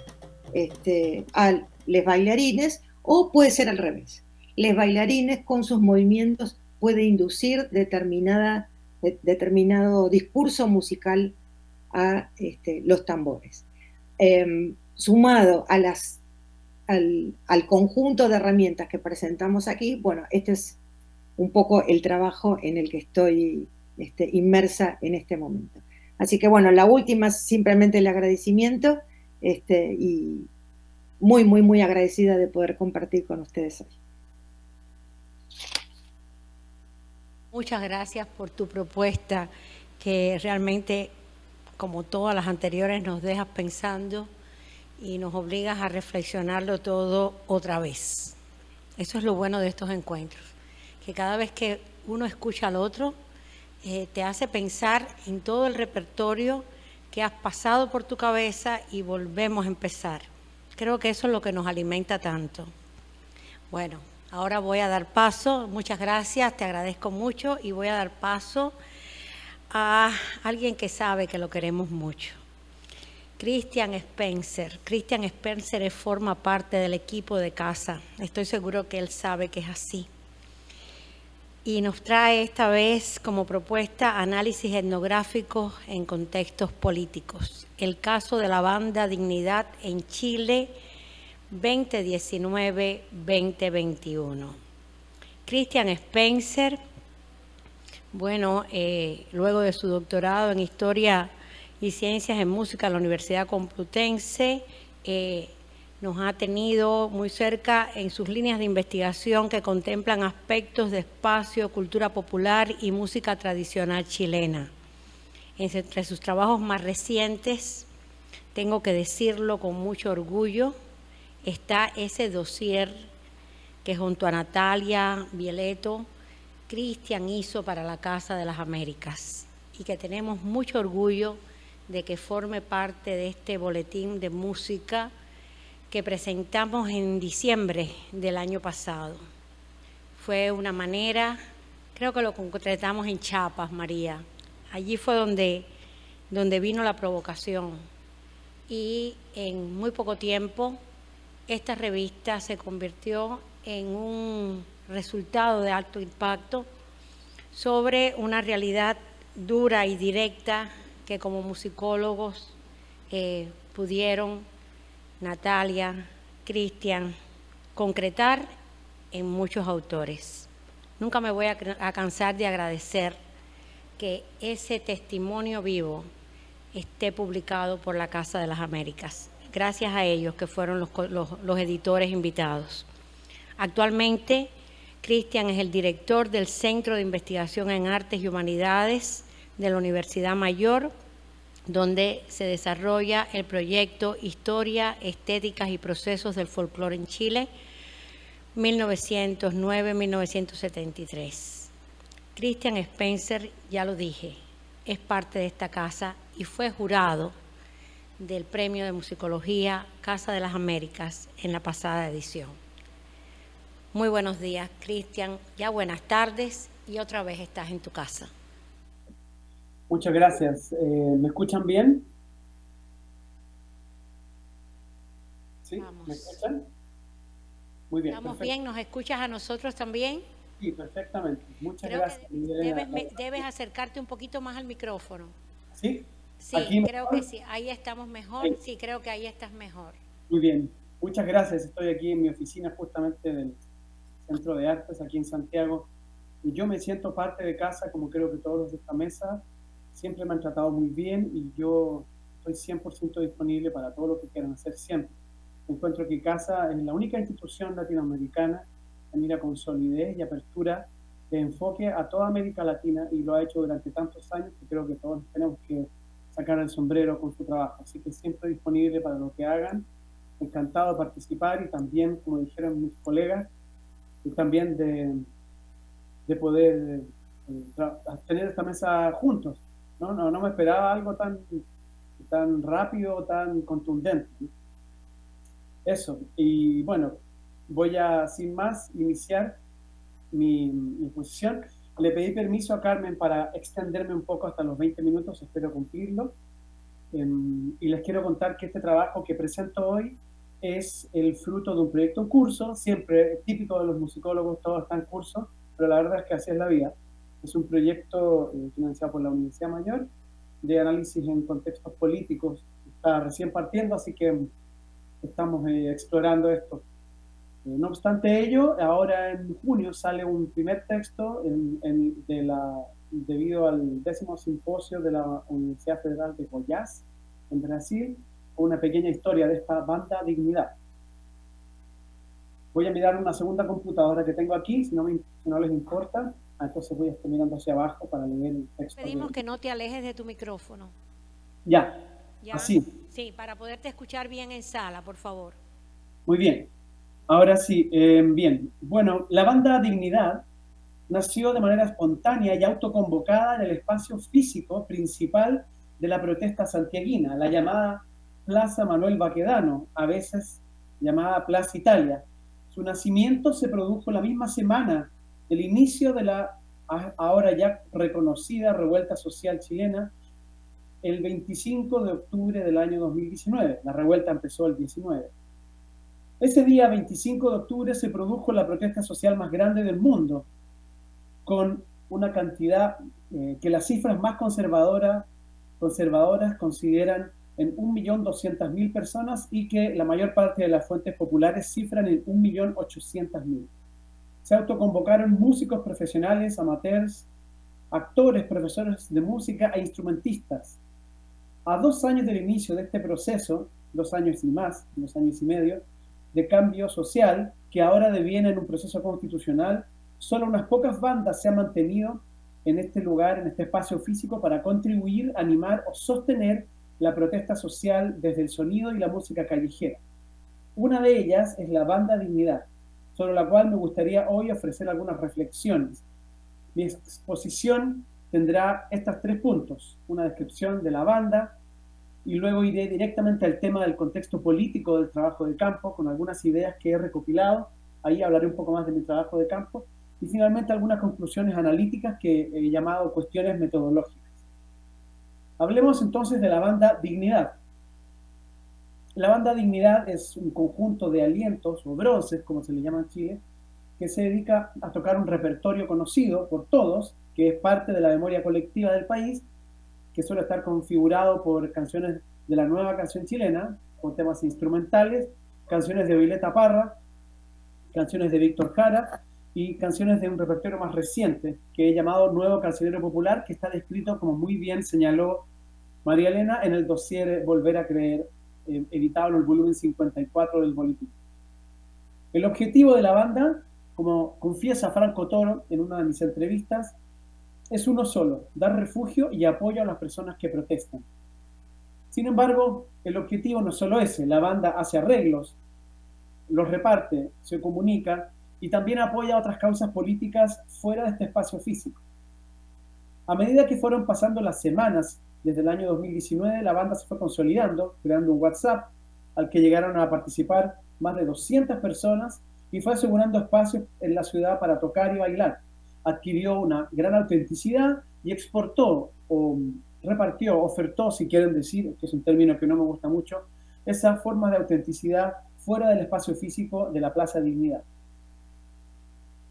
a los bailarines, o puede ser al revés. Los bailarines con sus movimientos puede inducir determinado discurso musical a los tambores. Sumado a al conjunto de herramientas que presentamos aquí, bueno, este es un poco el trabajo en el que estoy inmersa en este momento. Así que bueno, la última es simplemente el agradecimiento, y muy, muy, muy agradecida de poder compartir con ustedes hoy. Muchas gracias por tu propuesta, que realmente, como todas las anteriores, nos dejas pensando y nos obligas a reflexionarlo todo otra vez. Eso es lo bueno de estos encuentros, que cada vez que uno escucha al otro, te hace pensar en todo el repertorio que has pasado por tu cabeza y volvemos a empezar. Creo que eso es lo que nos alimenta tanto. Bueno, ahora voy a dar paso, muchas gracias, te agradezco mucho, y voy a dar paso a alguien que sabe que lo queremos mucho. Christian Spencer. Christian Spencer forma parte del equipo de casa. Estoy seguro que él sabe que es así. Y nos trae esta vez como propuesta análisis etnográficos en contextos políticos. El caso de la banda Dignidad en Chile 2019-2021. Christian Spencer, bueno, luego de su doctorado en Historia y Ciencias en Música en la Universidad Complutense, nos ha tenido muy cerca en sus líneas de investigación que contemplan aspectos de espacio, cultura popular y música tradicional chilena. Entre sus trabajos más recientes, tengo que decirlo con mucho orgullo, está ese dossier que junto a Natalia Bieleto, Christian hizo para la Casa de las Américas, y que tenemos mucho orgullo de que forme parte de este boletín de música que presentamos en diciembre del año pasado. Fue una manera, creo que lo concretamos en Chiapas, María. Allí fue donde vino la provocación, y en muy poco tiempo esta revista se convirtió en un resultado de alto impacto sobre una realidad dura y directa que como musicólogos pudieron Natalia, Christian, concretar en muchos autores. Nunca me voy a cansar de agradecer que ese testimonio vivo esté publicado por la Casa de las Américas. Gracias a ellos, que fueron los editores invitados. Actualmente, Christian es el director del Centro de Investigación en Artes y Humanidades de la Universidad Mayor, donde se desarrolla el proyecto Historia, Estéticas y Procesos del Folclore en Chile, 1909-1973. Christian Spencer, ya lo dije, es parte de esta casa y fue jurado del Premio de Musicología Casa de las Américas en la pasada edición. Muy buenos días, Christian, ya buenas tardes, y otra vez estás en tu casa. Muchas gracias. ¿Me escuchan bien? ¿Sí? Vamos. ¿Me escuchan? Muy bien. ¿Estamos perfecto. bien? ¿Nos escuchas a nosotros también? Sí, perfectamente. Muchas Creo gracias. que debes acercarte un poquito más al micrófono. ¿Sí? Sí, ¿Aquí creo mejor? que sí. Ahí estamos mejor. Sí. Sí, creo que ahí estás mejor. Muy bien. Muchas gracias. Estoy aquí en mi oficina justamente del Centro de Artes aquí en Santiago. Y yo me siento parte de casa, como creo que todos los de esta mesa. Siempre me han tratado muy bien y yo estoy 100% disponible para todo lo que quieran hacer siempre. Encuentro que casa es la única institución latinoamericana que mira con solidez y apertura de enfoque a toda América Latina, y lo ha hecho durante tantos años que creo que todos tenemos que sacar el sombrero con su trabajo. Así que siempre disponible para lo que hagan. Encantado de participar, y también, como dijeron mis colegas, y también de poder tener esta mesa juntos. No me esperaba algo tan rápido, tan contundente. Eso. Y bueno, voy a, sin más, iniciar mi exposición. Le pedí permiso a Carmen para extenderme un poco hasta los 20 minutos, espero cumplirlo. Y les quiero contar que este trabajo que presento hoy es el fruto de un proyecto en curso, siempre típico de los musicólogos, todo está en curso, pero la verdad es que así es la vida. Es un proyecto financiado por la Universidad Mayor de análisis en contextos políticos. Está recién partiendo, así que estamos explorando esto. No obstante ello, ahora en junio sale un primer texto de debido al 10º simposio de la Universidad Federal de Goiás, en Brasil, con una pequeña historia de esta banda Dignidad. Voy a mirar una segunda computadora que tengo aquí, si no les importa. Entonces voy a estar mirando hacia abajo para leer el texto. Pedimos que no te alejes de tu micrófono. Ya, ¿Ya? así. Sí, para poderte escuchar bien en sala, por favor. Muy bien. Ahora sí, bien. Bueno, la banda Dignidad nació de manera espontánea y autoconvocada en el espacio físico principal de la protesta santiaguina, la llamada Plaza Manuel Baquedano, a veces llamada Plaza Italia. Su nacimiento se produjo la misma semana del inicio de la ahora ya reconocida revuelta social chilena, el 25 de octubre del año 2019. La revuelta empezó el 19. Ese día, 25 de octubre, se produjo la protesta social más grande del mundo, con una cantidad que las cifras más conservadoras consideran en 1.200.000 personas y que la mayor parte de las fuentes populares cifran en 1.800.000. Se autoconvocaron músicos profesionales, amateurs, actores, profesores de música e instrumentistas. A 2 años del inicio de este proceso, 2 años y más, 2 años y medio, de cambio social, que ahora deviene en un proceso constitucional, solo unas pocas bandas se han mantenido en este lugar, en este espacio físico, para contribuir, animar o sostener la protesta social desde el sonido y la música callejera. Una de ellas es la banda Dignidad, sobre la cual me gustaría hoy ofrecer algunas reflexiones. Mi exposición tendrá estos 3 puntos: una descripción de la banda, y luego iré directamente al tema del contexto político del trabajo de campo, con algunas ideas que he recopilado. Ahí hablaré un poco más de mi trabajo de campo, y finalmente algunas conclusiones analíticas que he llamado cuestiones metodológicas. Hablemos entonces de la banda Dignidad. La banda Dignidad es un conjunto de alientos, o bronces, como se le llama en Chile, que se dedica a tocar un repertorio conocido por todos, que es parte de la memoria colectiva del país, que suele estar configurado por canciones de la nueva canción chilena, con temas instrumentales, canciones de Violeta Parra, canciones de Víctor Jara y canciones de un repertorio más reciente, que he llamado Nuevo Cancionero Popular, que está descrito, como muy bien señaló María Elena, en el dossier Volver a Creer, editado en el volumen 54 del boletín. El objetivo de la banda, como confiesa Franco Toro en una de mis entrevistas, es uno solo: dar refugio y apoyo a las personas que protestan. Sin embargo, el objetivo no es solo ese. La banda hace arreglos, los reparte, se comunica y también apoya a otras causas políticas fuera de este espacio físico. A medida que fueron pasando las semanas desde el año 2019, la banda se fue consolidando, creando un WhatsApp al que llegaron a participar más de 200 personas y fue asegurando espacios en la ciudad para tocar y bailar. Adquirió una gran autenticidad y exportó o repartió, ofertó, si quieren decir, que es un término que no me gusta mucho, esa forma de autenticidad fuera del espacio físico de la Plaza Dignidad.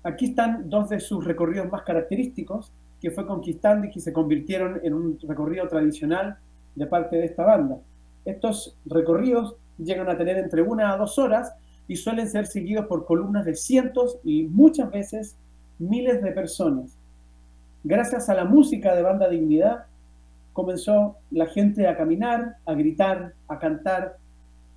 Aquí están 2 de sus recorridos más característicos, que fue conquistando y que se convirtieron en un recorrido tradicional de parte de esta banda. Estos recorridos llegan a tener entre 1 a 2 horas y suelen ser seguidos por columnas de cientos y muchas veces miles de personas. Gracias a la música de Banda Dignidad, comenzó la gente a caminar, a gritar, a cantar,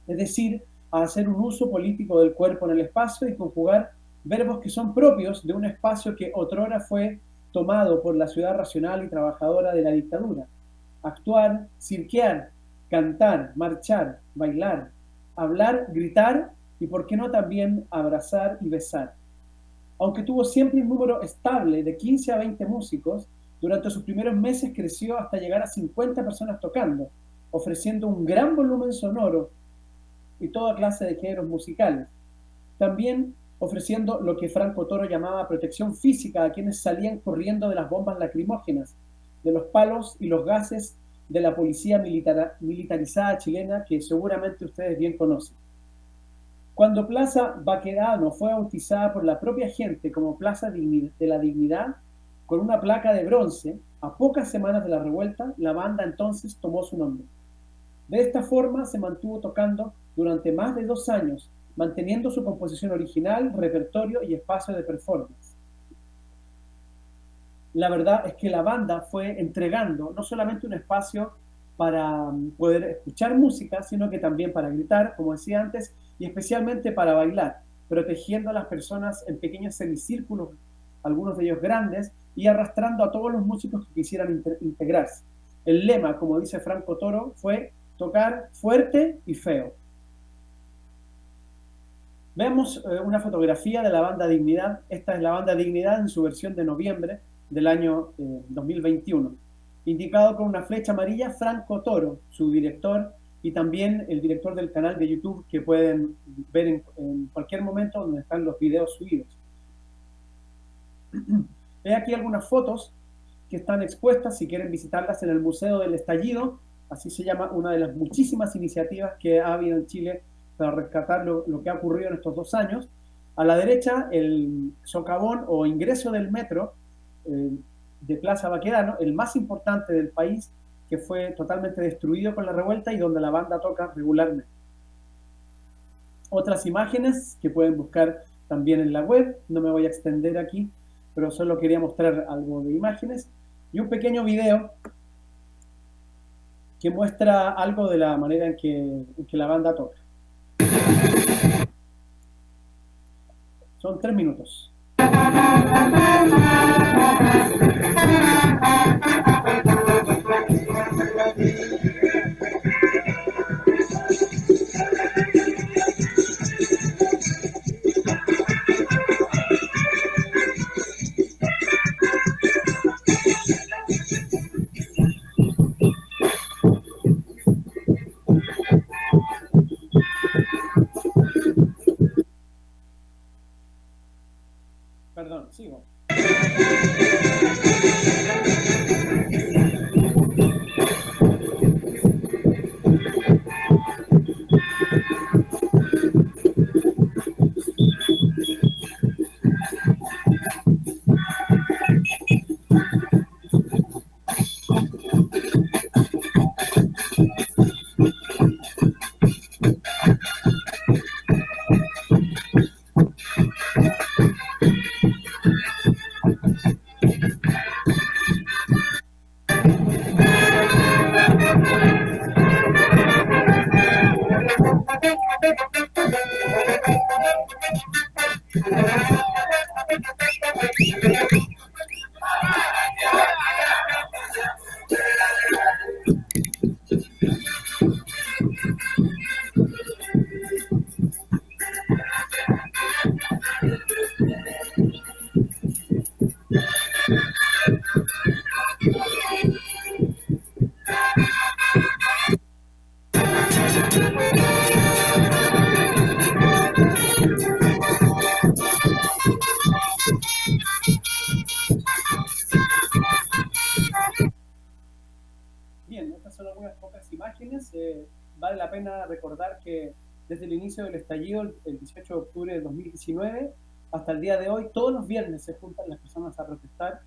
es decir, a hacer un uso político del cuerpo en el espacio y conjugar verbos que son propios de un espacio que otrora fue tomado por la ciudad racional y trabajadora de la dictadura. Actuar, cirquear, cantar, marchar, bailar, hablar, gritar y, por qué no, también abrazar y besar. Aunque tuvo siempre un número estable de 15 a 20 músicos, durante sus primeros meses creció hasta llegar a 50 personas tocando, ofreciendo un gran volumen sonoro y toda clase de géneros musicales. También ofreciendo lo que Franco Toro llamaba protección física a quienes salían corriendo de las bombas lacrimógenas, de los palos y los gases de la policía militarizada chilena, que seguramente ustedes bien conocen. Cuando Plaza Baquedano fue bautizada por la propia gente como Plaza de la Dignidad, con una placa de bronce, a pocas semanas de la revuelta, la banda entonces tomó su nombre. De esta forma se mantuvo tocando durante más de 2 años, manteniendo su composición original, repertorio y espacio de performance. la verdad es que la banda fue entregando no solamente un espacio para poder escuchar música, sino que también para gritar, como decía antes, y especialmente para bailar, protegiendo a las personas en pequeños semicírculos, algunos de ellos grandes, y arrastrando a todos los músicos que quisieran integrarse. El lema, como dice Franco Toro, fue tocar fuerte y feo. Veamos una fotografía de la banda Dignidad. Esta es la banda Dignidad en su versión de noviembre del año 2021. Indicado con una flecha amarilla, Franco Toro, su director, y también el director del canal de YouTube que pueden ver en cualquier momento donde están los videos subidos. He aquí algunas fotos que están expuestas, si quieren visitarlas, en el Museo del Estallido, así se llama una de las muchísimas iniciativas que ha habido en Chile para rescatar lo que ha ocurrido en estos 2 años. A la derecha, el socavón o ingreso del metro de Plaza Baquedano, el más importante del país, que fue totalmente destruido con la revuelta y donde la banda toca regularmente. Otras imágenes que pueden buscar también en la web, no me voy a extender aquí, pero solo quería mostrar algo de imágenes, y un pequeño video que muestra algo de la manera en que la banda toca. Son 3 minutos. Perdón, sigo. Bien, estas son algunas pocas imágenes. Vale la pena recordar que desde el inicio del estallido, el 18 de octubre de 2019, hasta el día de hoy, todos los viernes se juntan las personas a protestar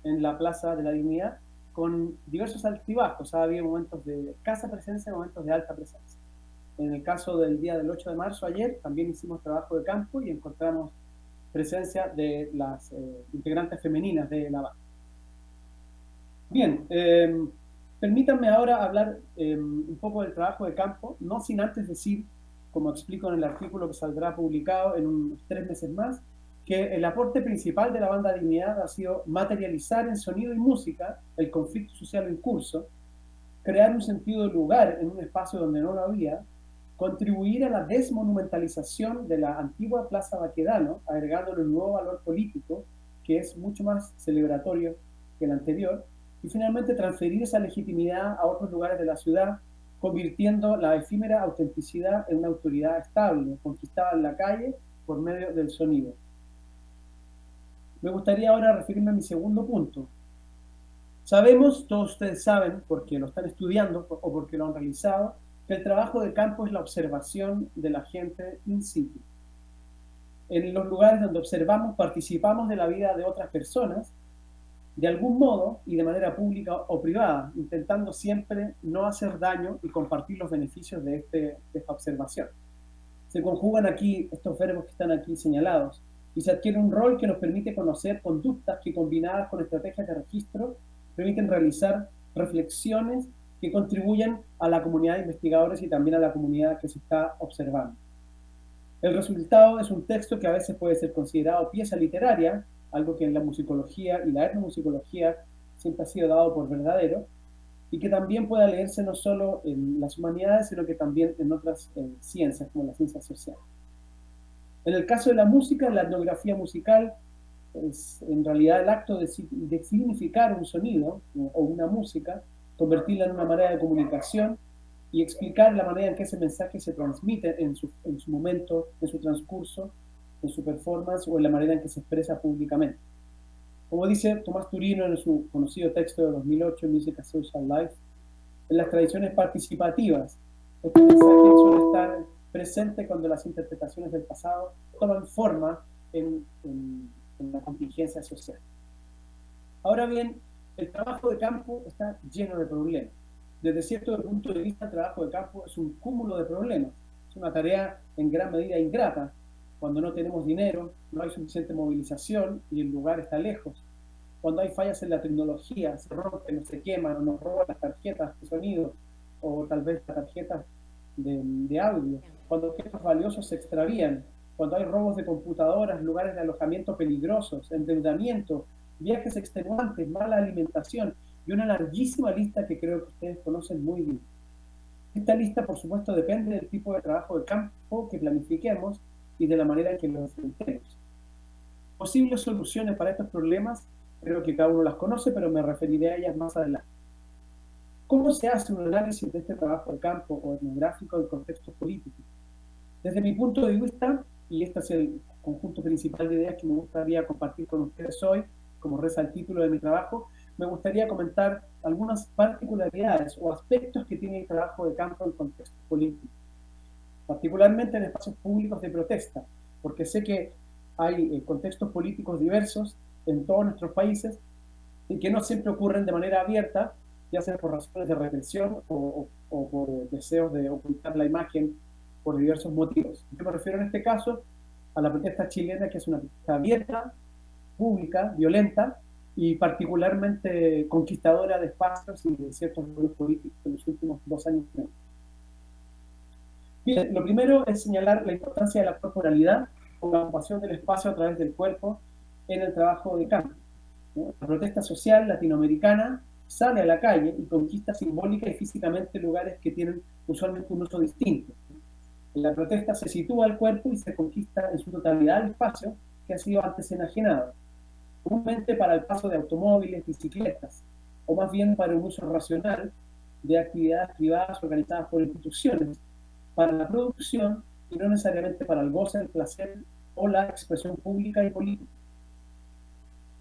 en la Plaza de la Dignidad con diversos altibajos. Ha habido momentos de escasa presencia, momentos de alta presencia. En el caso del día del 8 de marzo, ayer, también hicimos trabajo de campo y encontramos presencia de las integrantes femeninas de la banda. Bien, permítanme ahora hablar un poco del trabajo de campo, no sin antes decir, como explico en el artículo que saldrá publicado en unos 3 meses más, que el aporte principal de la banda Dignidad ha sido materializar en sonido y música el conflicto social en curso, crear un sentido de lugar en un espacio donde no lo había, contribuir a la desmonumentalización de la antigua Plaza Baquedano, agregándole un nuevo valor político que es mucho más celebratorio que el anterior, y finalmente transferir esa legitimidad a otros lugares de la ciudad, convirtiendo la efímera autenticidad en una autoridad estable, conquistada en la calle por medio del sonido. Me gustaría ahora referirme a mi segundo punto. Sabemos, todos ustedes saben, porque lo están estudiando o porque lo han realizado, que el trabajo de campo es la observación de la gente in situ. En los lugares donde observamos, participamos de la vida de otras personas, de algún modo y de manera pública o privada, intentando siempre no hacer daño y compartir los beneficios de esta observación. Se conjugan aquí estos verbos que están aquí señalados: y se adquiere un rol que nos permite conocer conductas que, combinadas con estrategias de registro, permiten realizar reflexiones que contribuyen a la comunidad de investigadores y también a la comunidad que se está observando. El resultado es un texto que a veces puede ser considerado pieza literaria, algo que en la musicología y la etnomusicología siempre ha sido dado por verdadero, y que también pueda leerse no solo en las humanidades, sino que también en otras ciencias, como las ciencias sociales. En el caso de la música, la etnografía musical es en realidad el acto de significar un sonido o una música, convertirla en una manera de comunicación y explicar la manera en que ese mensaje se transmite en su momento, en su transcurso, en su performance o en la manera en que se expresa públicamente. Como dice Tomás Turino en su conocido texto de 2008, Music as Social Life, en las tradiciones participativas, este mensaje suele estar presente cuando las interpretaciones del pasado toman forma en la contingencia social. Ahora bien, el trabajo de campo está lleno de problemas. Desde cierto punto de vista, el trabajo de campo es un cúmulo de problemas. Es una tarea en gran medida ingrata, cuando no tenemos dinero, no hay suficiente movilización y el lugar está lejos. Cuando hay fallas en la tecnología, se rompen, se queman o nos roban las tarjetas de sonido o tal vez las tarjetas de audio. Cuando objetos valiosos se extravían, cuando hay robos de computadoras, lugares de alojamiento peligrosos, endeudamiento, viajes extenuantes, mala alimentación y una larguísima lista que creo que ustedes conocen muy bien. Esta lista, por supuesto, depende del tipo de trabajo de campo que planifiquemos y de la manera en que lo enfrentemos. Posibles soluciones para estos problemas, creo que cada uno las conoce, pero me referiré a ellas más adelante. ¿Cómo se hace un análisis de este trabajo de campo o etnográfico del contexto político? Desde mi punto de vista, y este es el conjunto principal de ideas que me gustaría compartir con ustedes hoy, como reza el título de mi trabajo, me gustaría comentar algunas particularidades o aspectos que tiene el trabajo de campo en el contexto político, particularmente en espacios públicos de protesta, porque sé que hay contextos políticos diversos en todos nuestros países y que no siempre ocurren de manera abierta, ya sea por razones de represión o por deseos de ocultar la imagen por diversos motivos. Yo me refiero en este caso a la protesta chilena, que es una protesta abierta, pública, violenta y particularmente conquistadora de espacios y de ciertos grupos políticos en los últimos 2 años. Bien, lo primero es señalar la importancia de la corporalidad o la ocupación del espacio a través del cuerpo en el trabajo de campo. La protesta social latinoamericana sale a la calle y conquista simbólica y físicamente lugares que tienen usualmente un uso distinto. En la protesta se sitúa el cuerpo y se conquista en su totalidad el espacio que ha sido antes enajenado, comúnmente para el paso de automóviles, bicicletas, o más bien para un uso racional de actividades privadas organizadas por instituciones, para la producción y no necesariamente para el goce, el placer o la expresión pública y política.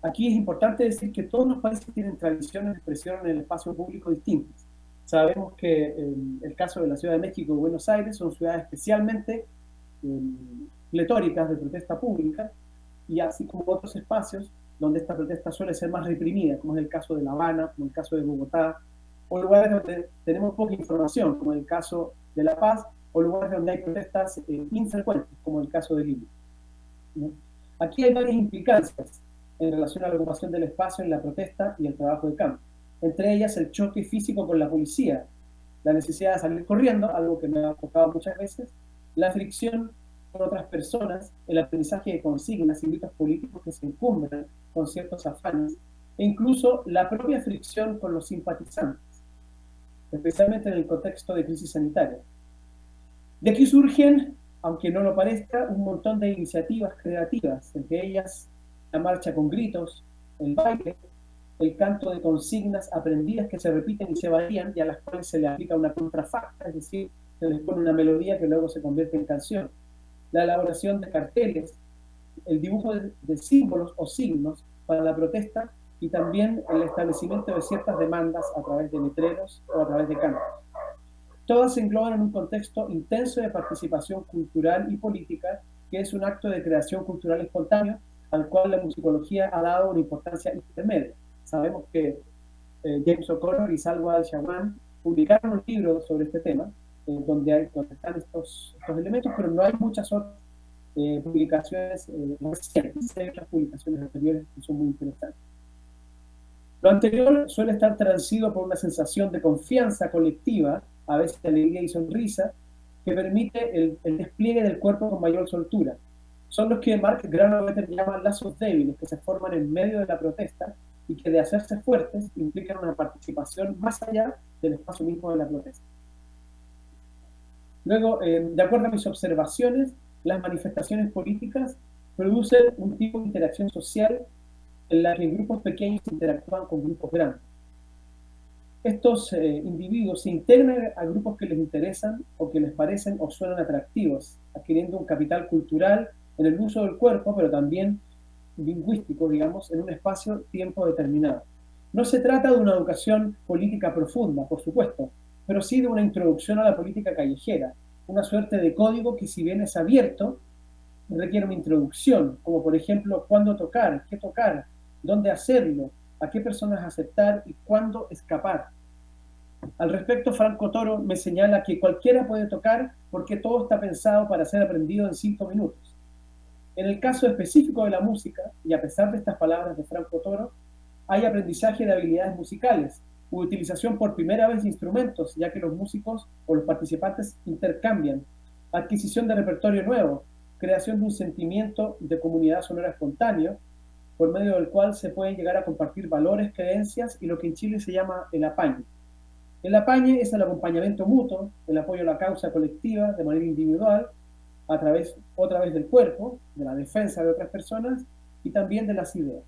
Aquí es importante decir que todos los países tienen tradiciones de expresión en el espacio público distintas. Sabemos que el caso de la Ciudad de México y Buenos Aires son ciudades especialmente pletóricas de protesta pública, y así como otros espacios donde esta protesta suele ser más reprimida, como es el caso de La Habana, como el caso de Bogotá, o lugares donde tenemos poca información, como el caso de La Paz, o lugares donde hay protestas infrecuentes, como el caso de Lima. Aquí hay varias implicancias en relación a la ocupación del espacio en la protesta y el trabajo de campo. Entre ellas, el choque físico con la policía, la necesidad de salir corriendo, algo que me ha tocado muchas veces, la fricción con otras personas, el aprendizaje de consignas y gritos políticos que se encumbran con ciertos afanes, e incluso la propia fricción con los simpatizantes, especialmente en el contexto de crisis sanitaria. De aquí surgen, aunque no lo parezca, un montón de iniciativas creativas, entre ellas la marcha con gritos, el baile, el canto de consignas aprendidas que se repiten y se varían y a las cuales se le aplica una contrafacta, es decir, se les pone una melodía que luego se convierte en canción, la elaboración de carteles, el dibujo de símbolos o signos para la protesta y también el establecimiento de ciertas demandas a través de letreros o a través de cantos. Todas se engloban en un contexto intenso de participación cultural y política, que es un acto de creación cultural espontáneo, al cual la musicología ha dado una importancia intermedia. Sabemos que James O'Connor y Salwa al-Shawan publicaron un libro sobre este tema, donde están estos elementos, pero no hay muchas otras publicaciones recientes, hay otras publicaciones anteriores que son muy interesantes. Lo anterior suele estar transido por una sensación de confianza colectiva, a veces de alegría y sonrisa, que permite el despliegue del cuerpo con mayor soltura. Son los que Mark Granovetter llama lazos débiles, que se forman en medio de la protesta y que de hacerse fuertes implican una participación más allá del espacio mismo de la protesta. Luego, de acuerdo a mis observaciones, las manifestaciones políticas producen un tipo de interacción social en la que grupos pequeños interactúan con grupos grandes. Estos individuos se integran a grupos que les interesan o que les parecen o suenan atractivos, adquiriendo un capital cultural en el uso del cuerpo, pero también lingüístico, digamos, en un espacio-tiempo determinado. No se trata de una educación política profunda, por supuesto, pero sí de una introducción a la política callejera, una suerte de código que, si bien es abierto, requiere una introducción, como por ejemplo, cuándo tocar, qué tocar, dónde hacerlo, a qué personas aceptar y cuándo escapar. Al respecto, Franco Toro me señala que cualquiera puede tocar porque todo está pensado para ser aprendido en 5 minutos. En el caso específico de la música, y a pesar de estas palabras de Franco Toro, hay aprendizaje de habilidades musicales, utilización por primera vez de instrumentos, ya que los músicos o los participantes intercambian, adquisición de repertorio nuevo, creación de un sentimiento de comunidad sonora espontáneo, por medio del cual se pueden llegar a compartir valores, creencias y lo que en Chile se llama el apañe. El apañe es el acompañamiento mutuo, el apoyo a la causa colectiva de manera individual, otra vez del cuerpo, de la defensa de otras personas y también de las ideas.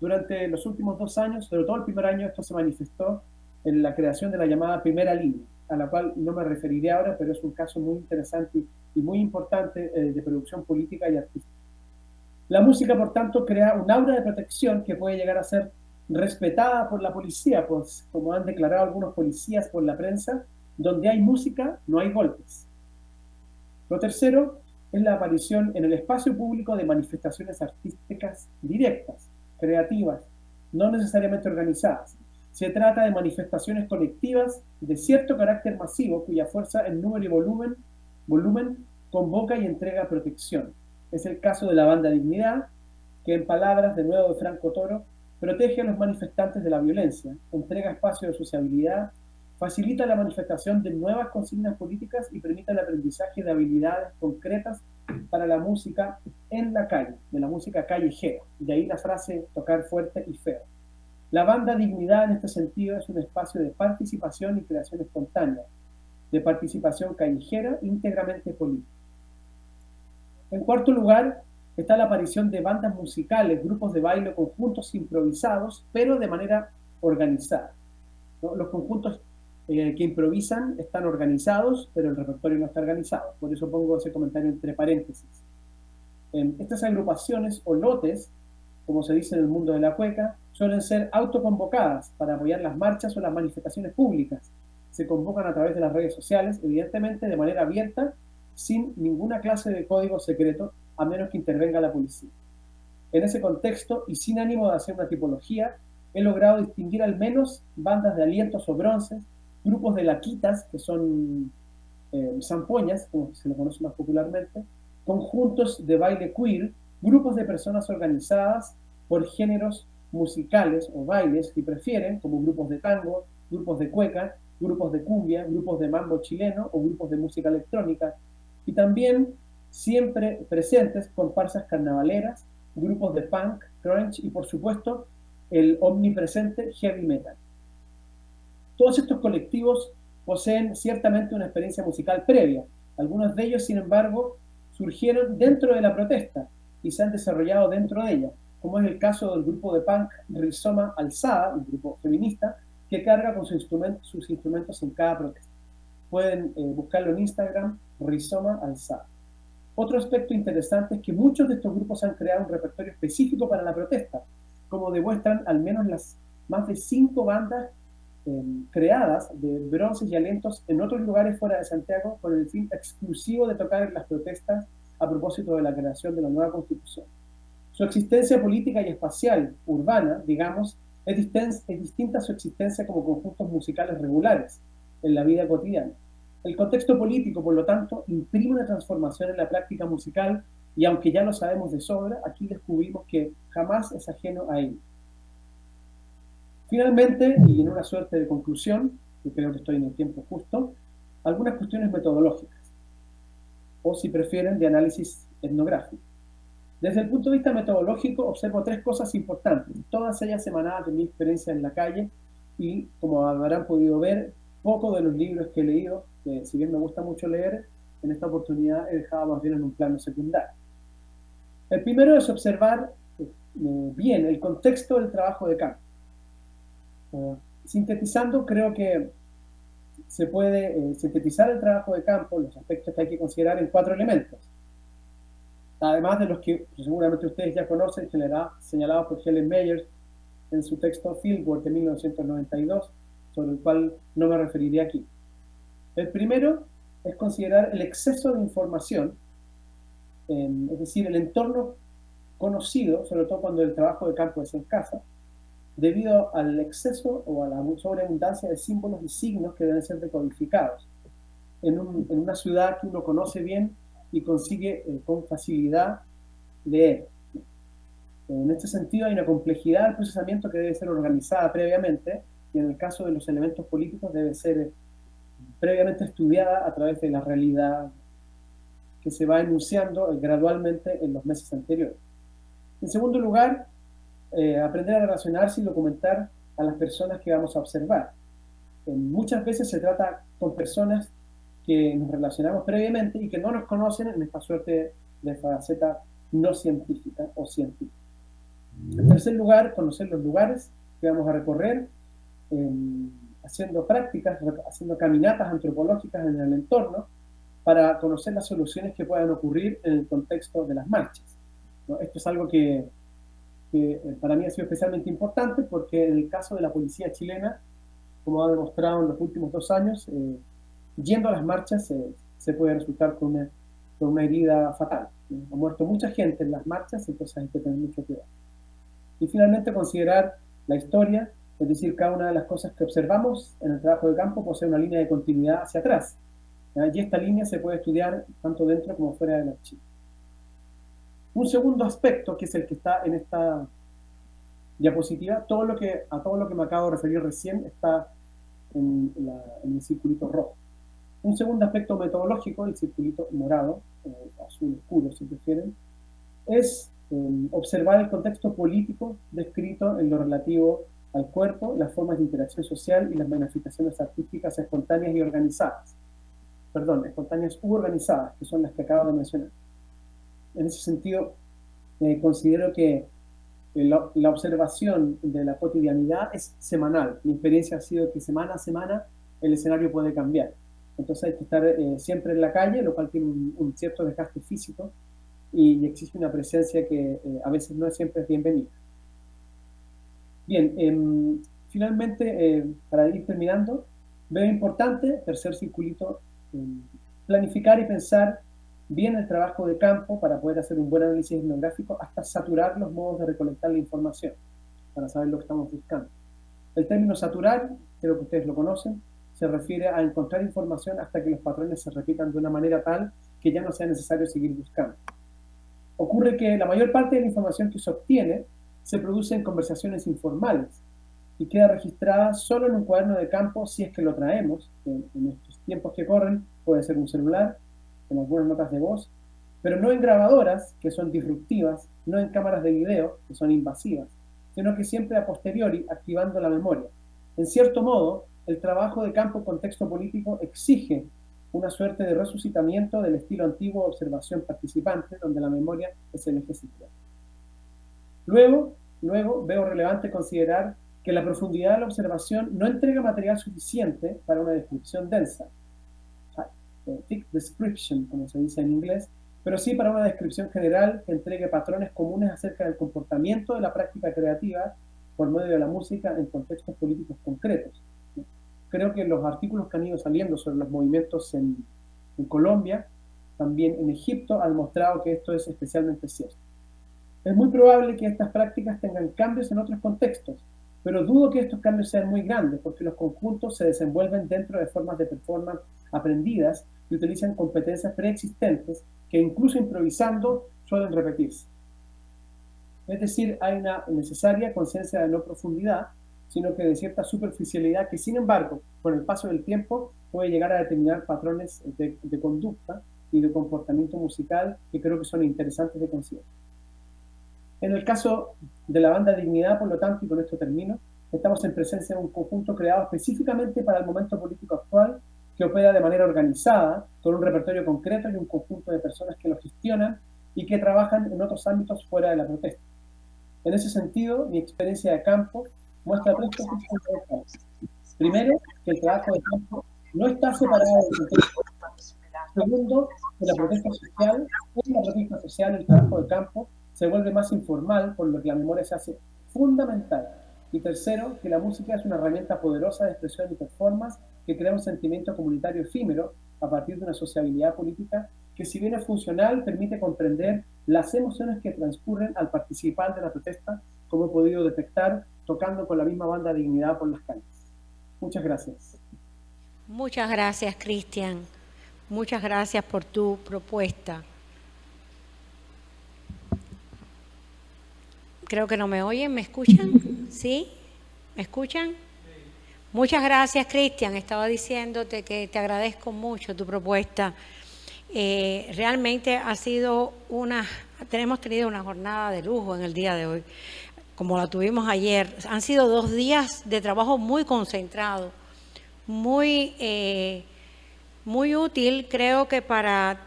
Durante los últimos 2 años, sobre todo el primer año, esto se manifestó en la creación de la llamada primera línea, a la cual no me referiré ahora, pero es un caso muy interesante y muy importante de producción política y artística. La música, por tanto, crea un aura de protección que puede llegar a ser respetada por la policía, pues, como han declarado algunos policías por la prensa, donde hay música, no hay golpes. Lo tercero es la aparición en el espacio público de manifestaciones artísticas directas, creativas, no necesariamente organizadas. Se trata de manifestaciones colectivas de cierto carácter masivo, cuya fuerza en número y volumen convoca y entrega protección. Es el caso de la banda Dignidad, que en palabras de nuevo de Franco Toro, protege a los manifestantes de la violencia, entrega espacio de sociabilidad, facilita la manifestación de nuevas consignas políticas y permite el aprendizaje de habilidades concretas para la música en la calle, de la música callejera. De ahí la frase tocar fuerte y feo. La banda Dignidad en este sentido es un espacio de participación y creación espontánea, de participación callejera íntegramente política. En cuarto lugar, está la aparición de bandas musicales, grupos de baile, conjuntos improvisados, pero de manera organizada, ¿no? Los conjuntos que improvisan están organizados, pero el repertorio no está organizado. Por eso pongo ese comentario entre paréntesis. Estas agrupaciones o lotes, como se dice en el mundo de la cueca, suelen ser autoconvocadas para apoyar las marchas o las manifestaciones públicas. Se convocan a través de las redes sociales, evidentemente de manera abierta, sin ninguna clase de código secreto, a menos que intervenga la policía. En ese contexto, y sin ánimo de hacer una tipología, he logrado distinguir al menos bandas de alientos o bronces, grupos de laquitas, que son zampoñas, como se lo conoce más popularmente, conjuntos de baile queer, grupos de personas organizadas por géneros musicales o bailes, si prefieren, como grupos de tango, grupos de cueca, grupos de cumbia, grupos de mambo chileno o grupos de música electrónica, y también siempre presentes comparsas carnavaleras, grupos de punk, grunge y por supuesto el omnipresente heavy metal. Todos estos colectivos poseen ciertamente una experiencia musical previa. Algunos de ellos, sin embargo, surgieron dentro de la protesta y se han desarrollado dentro de ella, como es el caso del grupo de punk Rizoma Alzada, un grupo feminista, que carga con sus instrumentos en cada protesta. Pueden buscarlo en Instagram, Rizoma Alzada. Otro aspecto interesante es que muchos de estos grupos han creado un repertorio específico para la protesta, como demuestran al menos las más de 5 bandas creadas de bronces y alientos en otros lugares fuera de Santiago con el fin exclusivo de tocar en las protestas a propósito de la creación de la nueva Constitución. Su existencia política y espacial, urbana, digamos, es distinta a su existencia como conjuntos musicales regulares en la vida cotidiana. El contexto político, por lo tanto, imprime una transformación en la práctica musical Y aunque ya lo sabemos de sobra, aquí descubrimos que jamás es ajeno a ello. Finalmente, y en una suerte de conclusión, que creo que estoy en el tiempo justo, algunas cuestiones metodológicas, o si prefieren, de análisis etnográfico. Desde el punto de vista metodológico, observo tres cosas importantes, todas ellas emanadas de mi experiencia en la calle, y como habrán podido ver, poco de los libros que he leído, que si bien me gusta mucho leer, en esta oportunidad he dejado más bien en un plano secundario. El primero es observar bien el contexto del trabajo de campo. Sintetizando, creo que se puede sintetizar el trabajo de campo, los aspectos que hay que considerar en 4 elementos. Además de los que seguramente ustedes ya conocen, señalados por Helen Myers en su texto Fieldwork de 1992, sobre el cual no me referiré aquí. El primero es considerar el exceso de información, es decir, el entorno conocido, sobre todo cuando el trabajo de campo es en casa, debido al exceso o a la sobreabundancia de símbolos y signos que deben ser decodificados. En una ciudad que uno conoce bien y consigue con facilidad leer. En este sentido hay una complejidad del procesamiento que debe ser organizada previamente, y en el caso de los elementos políticos debe ser previamente estudiada a través de la realidad que se va enunciando gradualmente en los meses anteriores. En segundo lugar, aprender a relacionarse y documentar a las personas que vamos a observar. Muchas veces se trata con personas que nos relacionamos previamente y que no nos conocen en esta suerte de faceta no científica o científica. En tercer lugar, conocer los lugares que vamos a recorrer, haciendo prácticas, haciendo caminatas antropológicas en el entorno para conocer las soluciones que puedan ocurrir en el contexto de las marchas, ¿no? Esto es algo que para mí ha sido especialmente importante porque en el caso de la policía chilena, como ha demostrado en los últimos 2 años, yendo a las marchas se puede resultar con una herida fatal. Ha muerto mucha gente en las marchas, entonces hay que tener mucho cuidado. Y finalmente considerar la historia, es decir, cada una de las cosas que observamos en el trabajo de campo posee una línea de continuidad hacia atrás. Y esta línea se puede estudiar tanto dentro como fuera del archivo. Un segundo aspecto, que es el que está en esta diapositiva, a todo lo que me acabo de referir recién está en el circulito rojo. Un segundo aspecto metodológico, el circulito morado, azul oscuro si prefieren, es observar el contexto político descrito en lo relativo al cuerpo, las formas de interacción social y las manifestaciones artísticas espontáneas y organizadas. Perdón, espontáneas u organizadas, que son las que acabo de mencionar. En ese sentido, considero que la observación de la cotidianidad es semanal. Mi experiencia ha sido que semana a semana el escenario puede cambiar. Entonces hay que estar siempre en la calle, lo cual tiene un cierto desgaste físico y exige una presencia que a veces no siempre es bienvenida. Bien, finalmente, para ir terminando, veo importante, tercer circulito, planificar y pensar bien el trabajo de campo para poder hacer un buen análisis etnográfico hasta saturar los modos de recolectar la información, para saber lo que estamos buscando. El término saturar, creo que ustedes lo conocen, se refiere a encontrar información hasta que los patrones se repitan de una manera tal que ya no sea necesario seguir buscando. Ocurre que la mayor parte de la información que se obtiene se produce en conversaciones informales y queda registrada solo en un cuaderno de campo si es que lo traemos. En estos tiempos que corren puede ser un celular, en algunas notas de voz, pero no en grabadoras, que son disruptivas, no en cámaras de video, que son invasivas, sino que siempre a posteriori, activando la memoria. En cierto modo, el trabajo de campo en contexto político exige una suerte de resucitamiento del estilo antiguo de observación participante, donde la memoria es el eje central. Luego veo relevante considerar que la profundidad de la observación no entrega material suficiente para una descripción densa, thick description, como se dice en inglés, pero sí para una descripción general que entregue patrones comunes acerca del comportamiento de la práctica creativa por medio de la música en contextos políticos concretos. Creo que los artículos que han ido saliendo sobre los movimientos en Colombia, también en Egipto, han mostrado que esto es especialmente cierto. Es muy probable que estas prácticas tengan cambios en otros contextos, pero dudo que estos cambios sean muy grandes, porque los conjuntos se desenvuelven dentro de formas de performance aprendidas y utilizan competencias preexistentes que incluso improvisando suelen repetirse. Es decir, hay una necesaria conciencia de no profundidad, sino que de cierta superficialidad que, sin embargo, con el paso del tiempo puede llegar a determinar patrones de conducta y de comportamiento musical que creo que son interesantes de considerar. En el caso de la banda Dignidad, por lo tanto, y con esto termino, estamos en presencia de un conjunto creado específicamente para el momento político actual, que opera de manera organizada, con un repertorio concreto y un conjunto de personas que lo gestionan y que trabajan en otros ámbitos fuera de la protesta. En ese sentido, mi experiencia de campo muestra tres cosas fundamentales. Primero, que el trabajo de campo no está separado del contexto. Segundo, que la protesta social, el trabajo de campo se vuelve más informal, por lo que la memoria se hace fundamental. Y tercero, que la música es una herramienta poderosa de expresión y performance que crea un sentimiento comunitario efímero a partir de una sociabilidad política que, si bien es funcional, permite comprender las emociones que transcurren al participar de la protesta, como he podido detectar tocando con la misma banda Dignidad por las calles. Muchas gracias. Muchas gracias, Cristian. Muchas gracias por tu propuesta. Creo que no me oyen, ¿me escuchan? ¿Sí? ¿Me escuchan? Muchas gracias, Cristian. Estaba diciéndote que te agradezco mucho tu propuesta. Realmente hemos tenido una jornada de lujo en el día de hoy, como la tuvimos ayer. Han sido 2 días de trabajo muy concentrado, muy útil, creo que para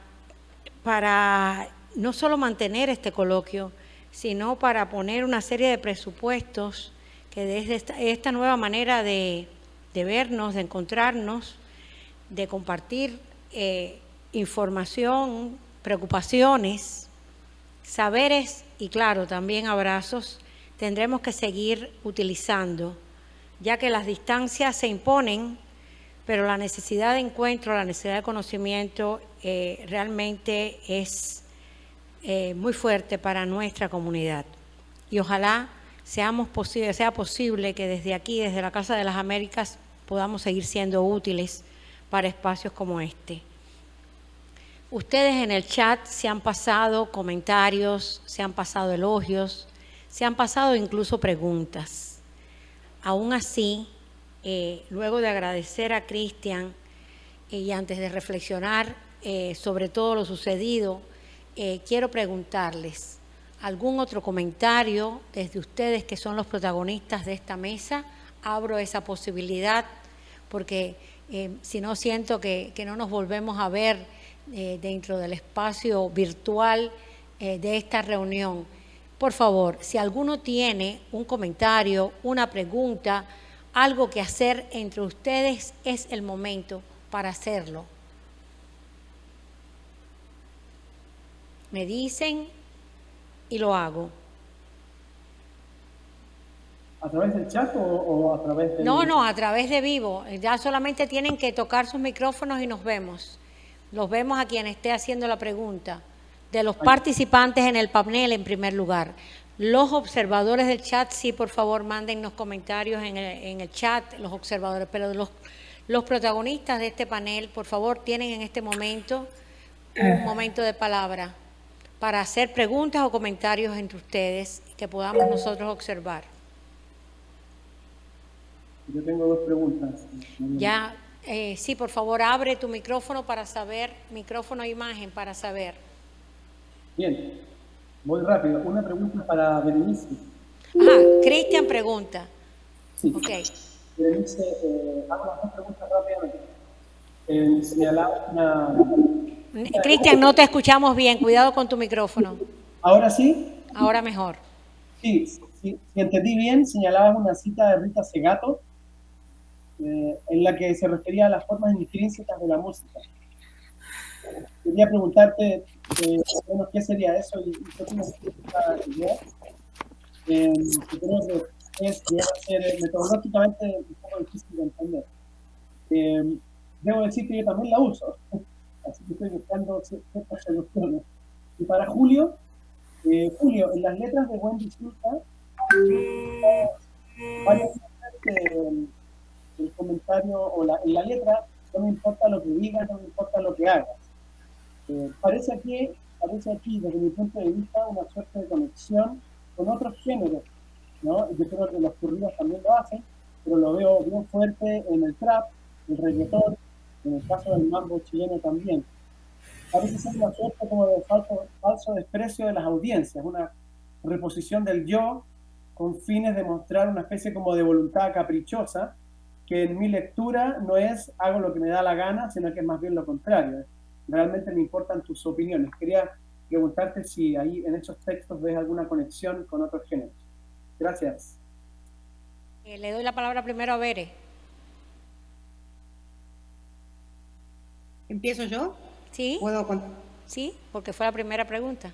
no solo mantener este coloquio, sino para poner una serie de presupuestos que desde esta nueva manera de vernos, de encontrarnos, de compartir información, preocupaciones, saberes y, claro, también abrazos, tendremos que seguir utilizando, ya que las distancias se imponen, pero la necesidad de encuentro, la necesidad de conocimiento realmente es muy fuerte para nuestra comunidad. Y ojalá sea posible que desde aquí, desde la Casa de las Américas, podamos seguir siendo útiles para espacios como este. Ustedes en el chat se han pasado comentarios, se han pasado elogios, se han pasado incluso preguntas. Aún así, luego de agradecer a Cristian y antes de reflexionar sobre todo lo sucedido, quiero preguntarles, ¿algún otro comentario desde ustedes que son los protagonistas de esta mesa? Abro esa posibilidad porque si no siento que no nos volvemos a ver dentro del espacio virtual de esta reunión. Por favor, si alguno tiene un comentario, una pregunta, algo que hacer entre ustedes, es el momento para hacerlo. Me dicen y lo hago. ¿A través del chat o a través de...? No, a través de vivo. Ya solamente tienen que tocar sus micrófonos y nos vemos. Los vemos a quien esté haciendo la pregunta. De los participantes en el panel, en primer lugar. Los observadores del chat, sí, por favor, mándennos comentarios en el chat, los observadores. Pero los protagonistas de este panel, por favor, tienen en este momento un momento de palabra para hacer preguntas o comentarios entre ustedes que podamos nosotros observar. Yo tengo 2 preguntas. Ya, sí, por favor, abre tu micrófono para saber, micrófono e imagen para saber. Bien, voy rápido. Una pregunta para Berenice. Cristian pregunta. Sí. Ok. Berenice, hago las 2 preguntas rápidamente. Señalaba una... Cristian, no te escuchamos bien. Cuidado con tu micrófono. ¿Ahora sí? Ahora mejor. Sí, si entendí bien, señalabas una cita de Rita Segato en la que se refería a las formas intrínsecas de la música. Quería preguntarte qué sería eso y qué tienes esta idea. Que creo que es ser metodológicamente un poco difícil de entender. Debo decir que yo también la uso, así que estoy buscando ciertas soluciones. Y para Julio, en las letras de Wendy Zulka, varias veces el comentario en la letra, no me importa lo que digas, no me importa lo que hagas. Parece que aparece aquí, desde mi punto de vista, una suerte de conexión con otros géneros, ¿no? Yo creo que los corridos también lo hacen, pero lo veo bien fuerte en el trap, el reggaetón, en el caso del mambo chileno también. Parece ser una suerte como de falso desprecio de las audiencias, una reposición del yo con fines de mostrar una especie como de voluntad caprichosa, que en mi lectura no es hago lo que me da la gana, sino que es más bien lo contrario. Realmente me importan tus opiniones. Quería preguntarte si ahí en esos textos ves alguna conexión con otros géneros. Gracias. Le doy la palabra primero a Bere. ¿Empiezo yo? ¿Sí? ¿Puedo Sí, porque fue la primera pregunta.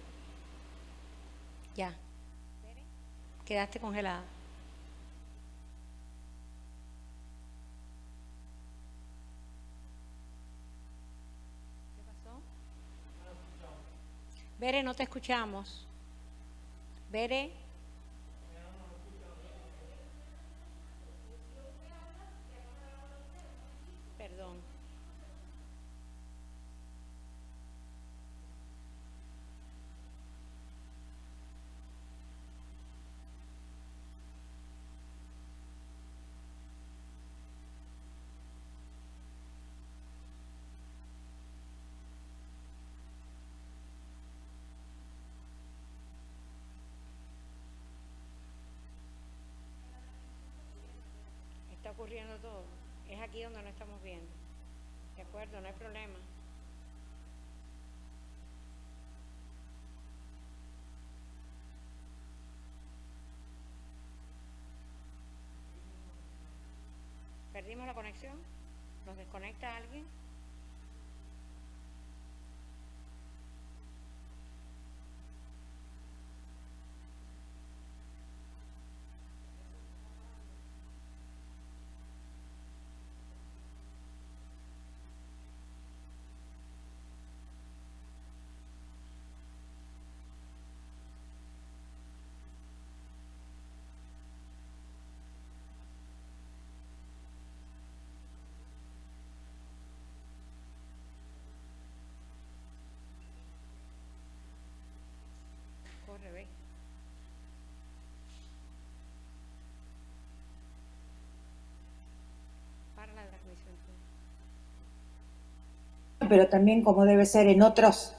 Ya. Quedaste congelada. ¿Qué pasó? Bere, no te escuchamos. Bere. Perdón. Está ocurriendo todo. Es aquí donde no estamos viendo. De acuerdo, no hay problema. ¿Perdimos la conexión? ¿Nos desconecta alguien? Corre, ve. Para la transmisión. pero también como debe ser en otras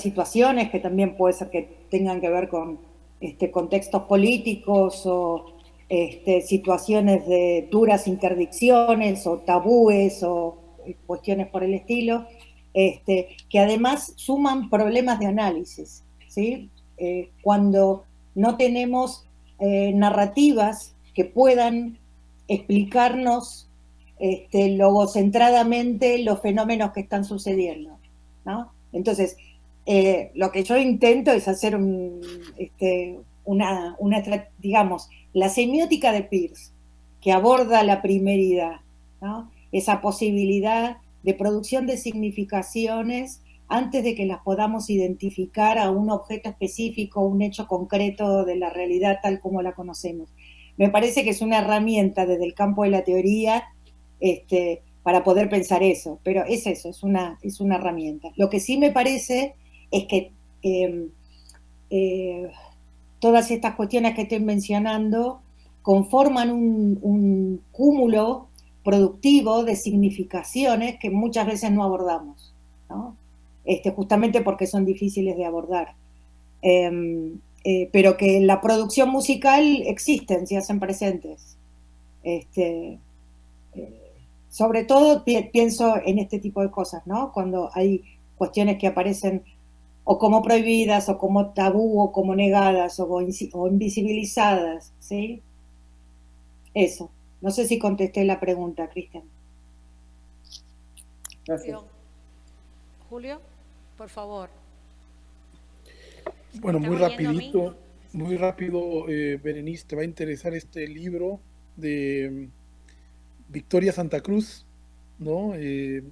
situaciones que también puede ser que tengan que ver con contextos políticos o situaciones de duras interdicciones o tabúes o cuestiones por el estilo, que además suman problemas de análisis, ¿sí? Cuando no tenemos narrativas que puedan explicarnos logocentradamente los fenómenos que están sucediendo, ¿no? Entonces, lo que yo intento es hacer digamos, la semiótica de Peirce, que aborda la primeridad, ¿no? Esa posibilidad de producción de significaciones antes de que las podamos identificar a un objeto específico, un hecho concreto de la realidad tal como la conocemos. Me parece que es una herramienta desde el campo de la teoría para poder pensar eso, pero es eso, es una herramienta. Lo que sí me parece es que todas estas cuestiones que estoy mencionando conforman un cúmulo productivo de significaciones que muchas veces no abordamos, ¿no? Justamente porque son difíciles de abordar. Pero que en la producción musical existen, se hacen presentes. Sobre todo pienso en este tipo de cosas, ¿no? Cuando hay cuestiones que aparecen o como prohibidas, o como tabú, o como negadas, o invisibilizadas, ¿sí? Eso. No sé si contesté la pregunta, Cristian. Gracias. Julio, por favor. Bueno, muy rápido, Berenice, te va a interesar este libro de Victoria Santa Cruz, ¿no?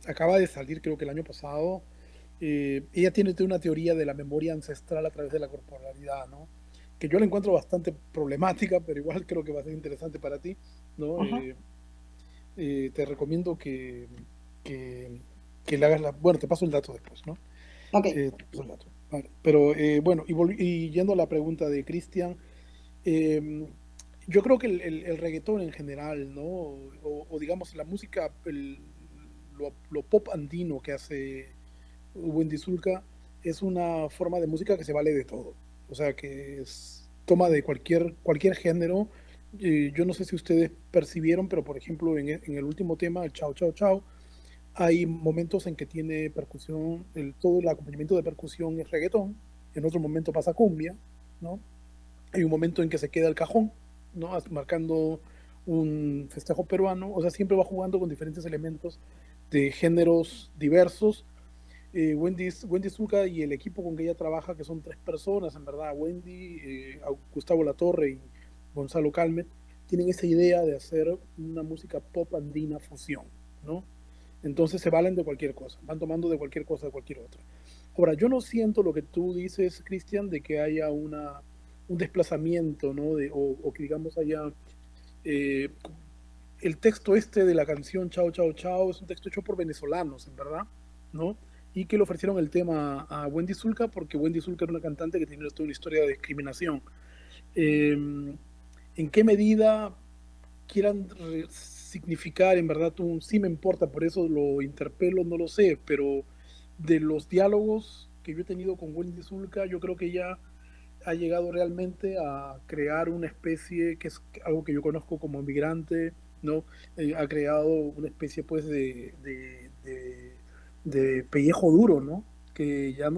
Acaba de salir, creo que el año pasado. Ella tiene una teoría de la memoria ancestral a través de la corporalidad, ¿no? Que yo la encuentro bastante problemática, pero igual creo que va a ser interesante para ti, ¿no? Te recomiendo que le hagas bueno, te paso el dato después, ¿no? Ok. Relato. Vale. Pero bueno, y yendo a la pregunta de Cristian, yo creo que el reggaetón en general, ¿no? O digamos la música, lo pop andino que hace Wendy Zulka es una forma de música que se vale de todo. O sea, que toma de cualquier género. Yo no sé si ustedes percibieron, pero por ejemplo en el último tema, el Chao Chao Chao, hay momentos en que tiene percusión, todo el acompañamiento de percusión es reggaetón, en otro momento pasa cumbia, ¿no? Hay un momento en que se queda el cajón, ¿no? Marcando un festejo peruano, o sea, siempre va jugando con diferentes elementos de géneros diversos. Wendy Zulka y el equipo con que ella trabaja, que son 3 personas, en verdad, Wendy, Gustavo Latorre y Gonzalo Calmet, tienen esa idea de hacer una música pop andina fusión, ¿no? Entonces se valen de cualquier cosa, van tomando de cualquier cosa, de cualquier otra. Ahora, yo no siento lo que tú dices, Cristian, de que haya un desplazamiento, ¿no? O que digamos haya... eh, el texto este de la canción Chao Chao Chao es un texto hecho por venezolanos, en verdad, ¿no? Y que le ofrecieron el tema a Wendy Zulka porque Wendy Zulka era una cantante que tiene toda una historia de discriminación. ¿En qué medida quieran significar, en verdad, sí me importa, por eso lo interpelo, no lo sé, pero de los diálogos que yo he tenido con Wendy Zulka, yo creo que ella ha llegado realmente a crear una especie, que es algo que yo conozco como migrante, ¿no? Ha creado una especie pues de pellejo duro, ¿no? Que ya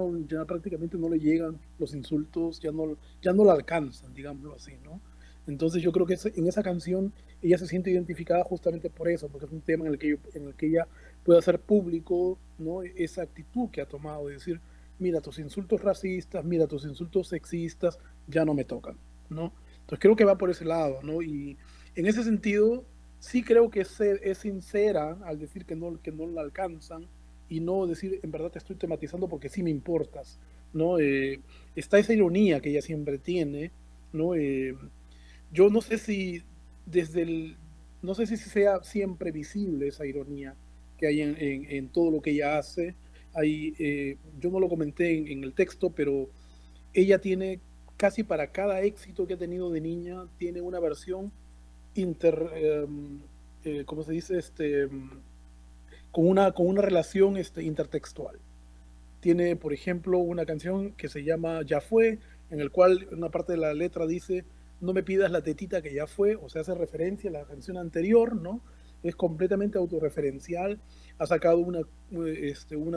prácticamente no le llegan los insultos, ya no la alcanzan, digámoslo así, ¿no? Entonces yo creo que en esa canción ella se siente identificada justamente por eso, porque es un tema en el que ella puede hacer público, ¿no? Esa actitud que ha tomado de decir, mira, tus insultos racistas, mira, tus insultos sexistas ya no me tocan, ¿no? Entonces creo que va por ese lado, ¿no? Y en ese sentido, sí creo que es sincera al decir que no la alcanzan y no decir, en verdad te estoy tematizando porque sí me importas, ¿no? Está esa ironía que ella siempre tiene, ¿no? Yo no sé si no sé si sea siempre visible esa ironía que hay en todo lo que ella hace. Yo no lo comenté en el texto, pero ella tiene casi para cada éxito que ha tenido de niña, tiene una versión ¿cómo se dice? Con una relación intertextual. Tiene, por ejemplo, una canción que se llama Ya Fue, en el cual una parte de la letra dice, no me pidas la tetita que ya fue, o sea, hace referencia a la canción anterior, ¿no? Es completamente autorreferencial, ha sacado una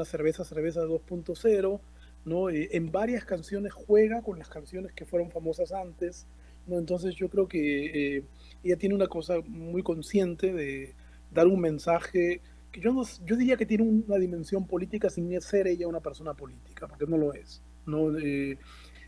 cerveza 2.0, ¿no? En varias canciones juega con las canciones que fueron famosas antes, ¿no? Entonces yo creo que ella tiene una cosa muy consciente de dar un mensaje que yo diría que tiene una dimensión política sin ser ella una persona política, porque no lo es, ¿no?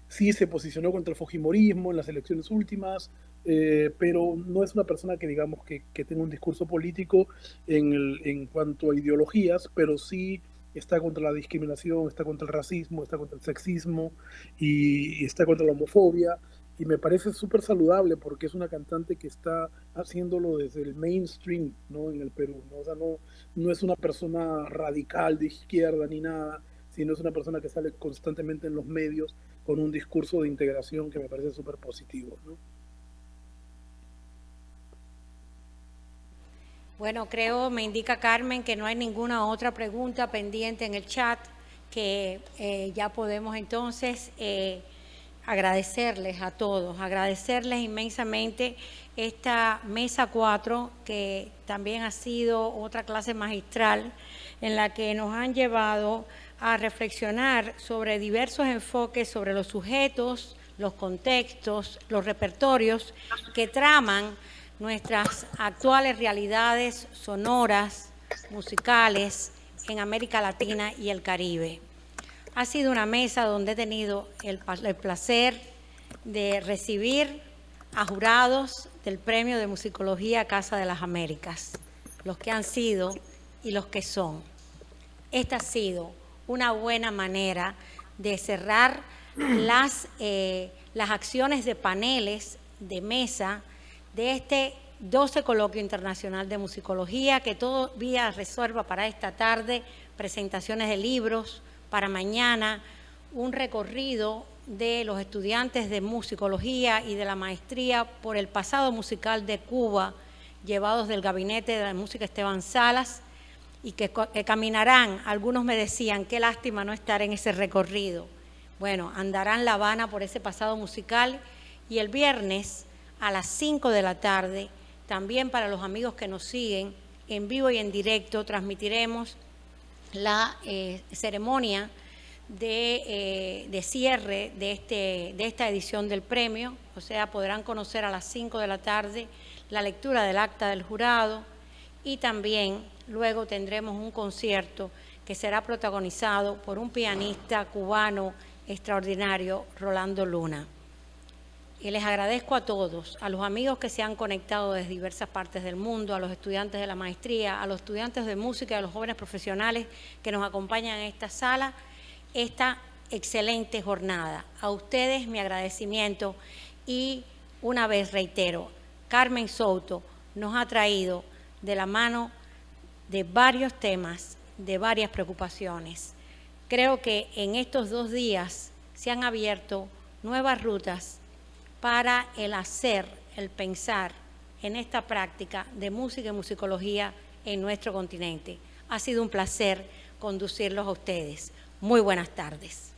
Sí se posicionó contra el fujimorismo en las elecciones últimas, pero no es una persona que digamos que tenga un discurso político en cuanto a ideologías, pero sí está contra la discriminación, está contra el racismo, está contra el sexismo y está contra la homofobia. Y me parece súper saludable porque es una cantante que está haciéndolo desde el mainstream, ¿no? En el Perú, ¿no? O sea, no es una persona radical de izquierda ni nada, sino es una persona que sale constantemente en los medios con un discurso de integración que me parece súper positivo, ¿no? Bueno, me indica Carmen que no hay ninguna otra pregunta pendiente en el chat, que ya podemos entonces agradecerles a todos, agradecerles inmensamente esta mesa 4, que también ha sido otra clase magistral en la que nos han llevado a reflexionar sobre diversos enfoques, sobre los sujetos, los contextos, los repertorios que traman nuestras actuales realidades sonoras, musicales en América Latina y el Caribe. Ha sido una mesa donde he tenido el placer de recibir a jurados del Premio de Musicología Casa de las Américas, los que han sido y los que son. Esta ha sido una buena manera de cerrar las acciones de paneles, de mesa, de este 12 Coloquio Internacional de Musicología, que todavía reserva para esta tarde presentaciones de libros, para mañana un recorrido de los estudiantes de musicología y de la maestría por el pasado musical de Cuba, llevados del Gabinete de la Música Esteban Salas, y que caminarán. Algunos me decían, qué lástima no estar en ese recorrido. Bueno, andarán La Habana por ese pasado musical, y el viernes a las 5 de la tarde, también para los amigos que nos siguen, en vivo y en directo, transmitiremos la ceremonia de cierre de esta edición del premio. O sea, podrán conocer a las 5 de la tarde la lectura del acta del jurado, y también luego tendremos un concierto que será protagonizado por un pianista cubano extraordinario, Rolando Luna. Y les agradezco a todos, a los amigos que se han conectado desde diversas partes del mundo, a los estudiantes de la maestría, a los estudiantes de música y a los jóvenes profesionales que nos acompañan en esta sala, esta excelente jornada. A ustedes mi agradecimiento, y una vez reitero, Carmen Souto nos ha traído de la mano de varios temas, de varias preocupaciones. Creo que en estos 2 días se han abierto nuevas rutas para el hacer, el pensar en esta práctica de música y musicología en nuestro continente. Ha sido un placer conducirlos a ustedes. Muy buenas tardes.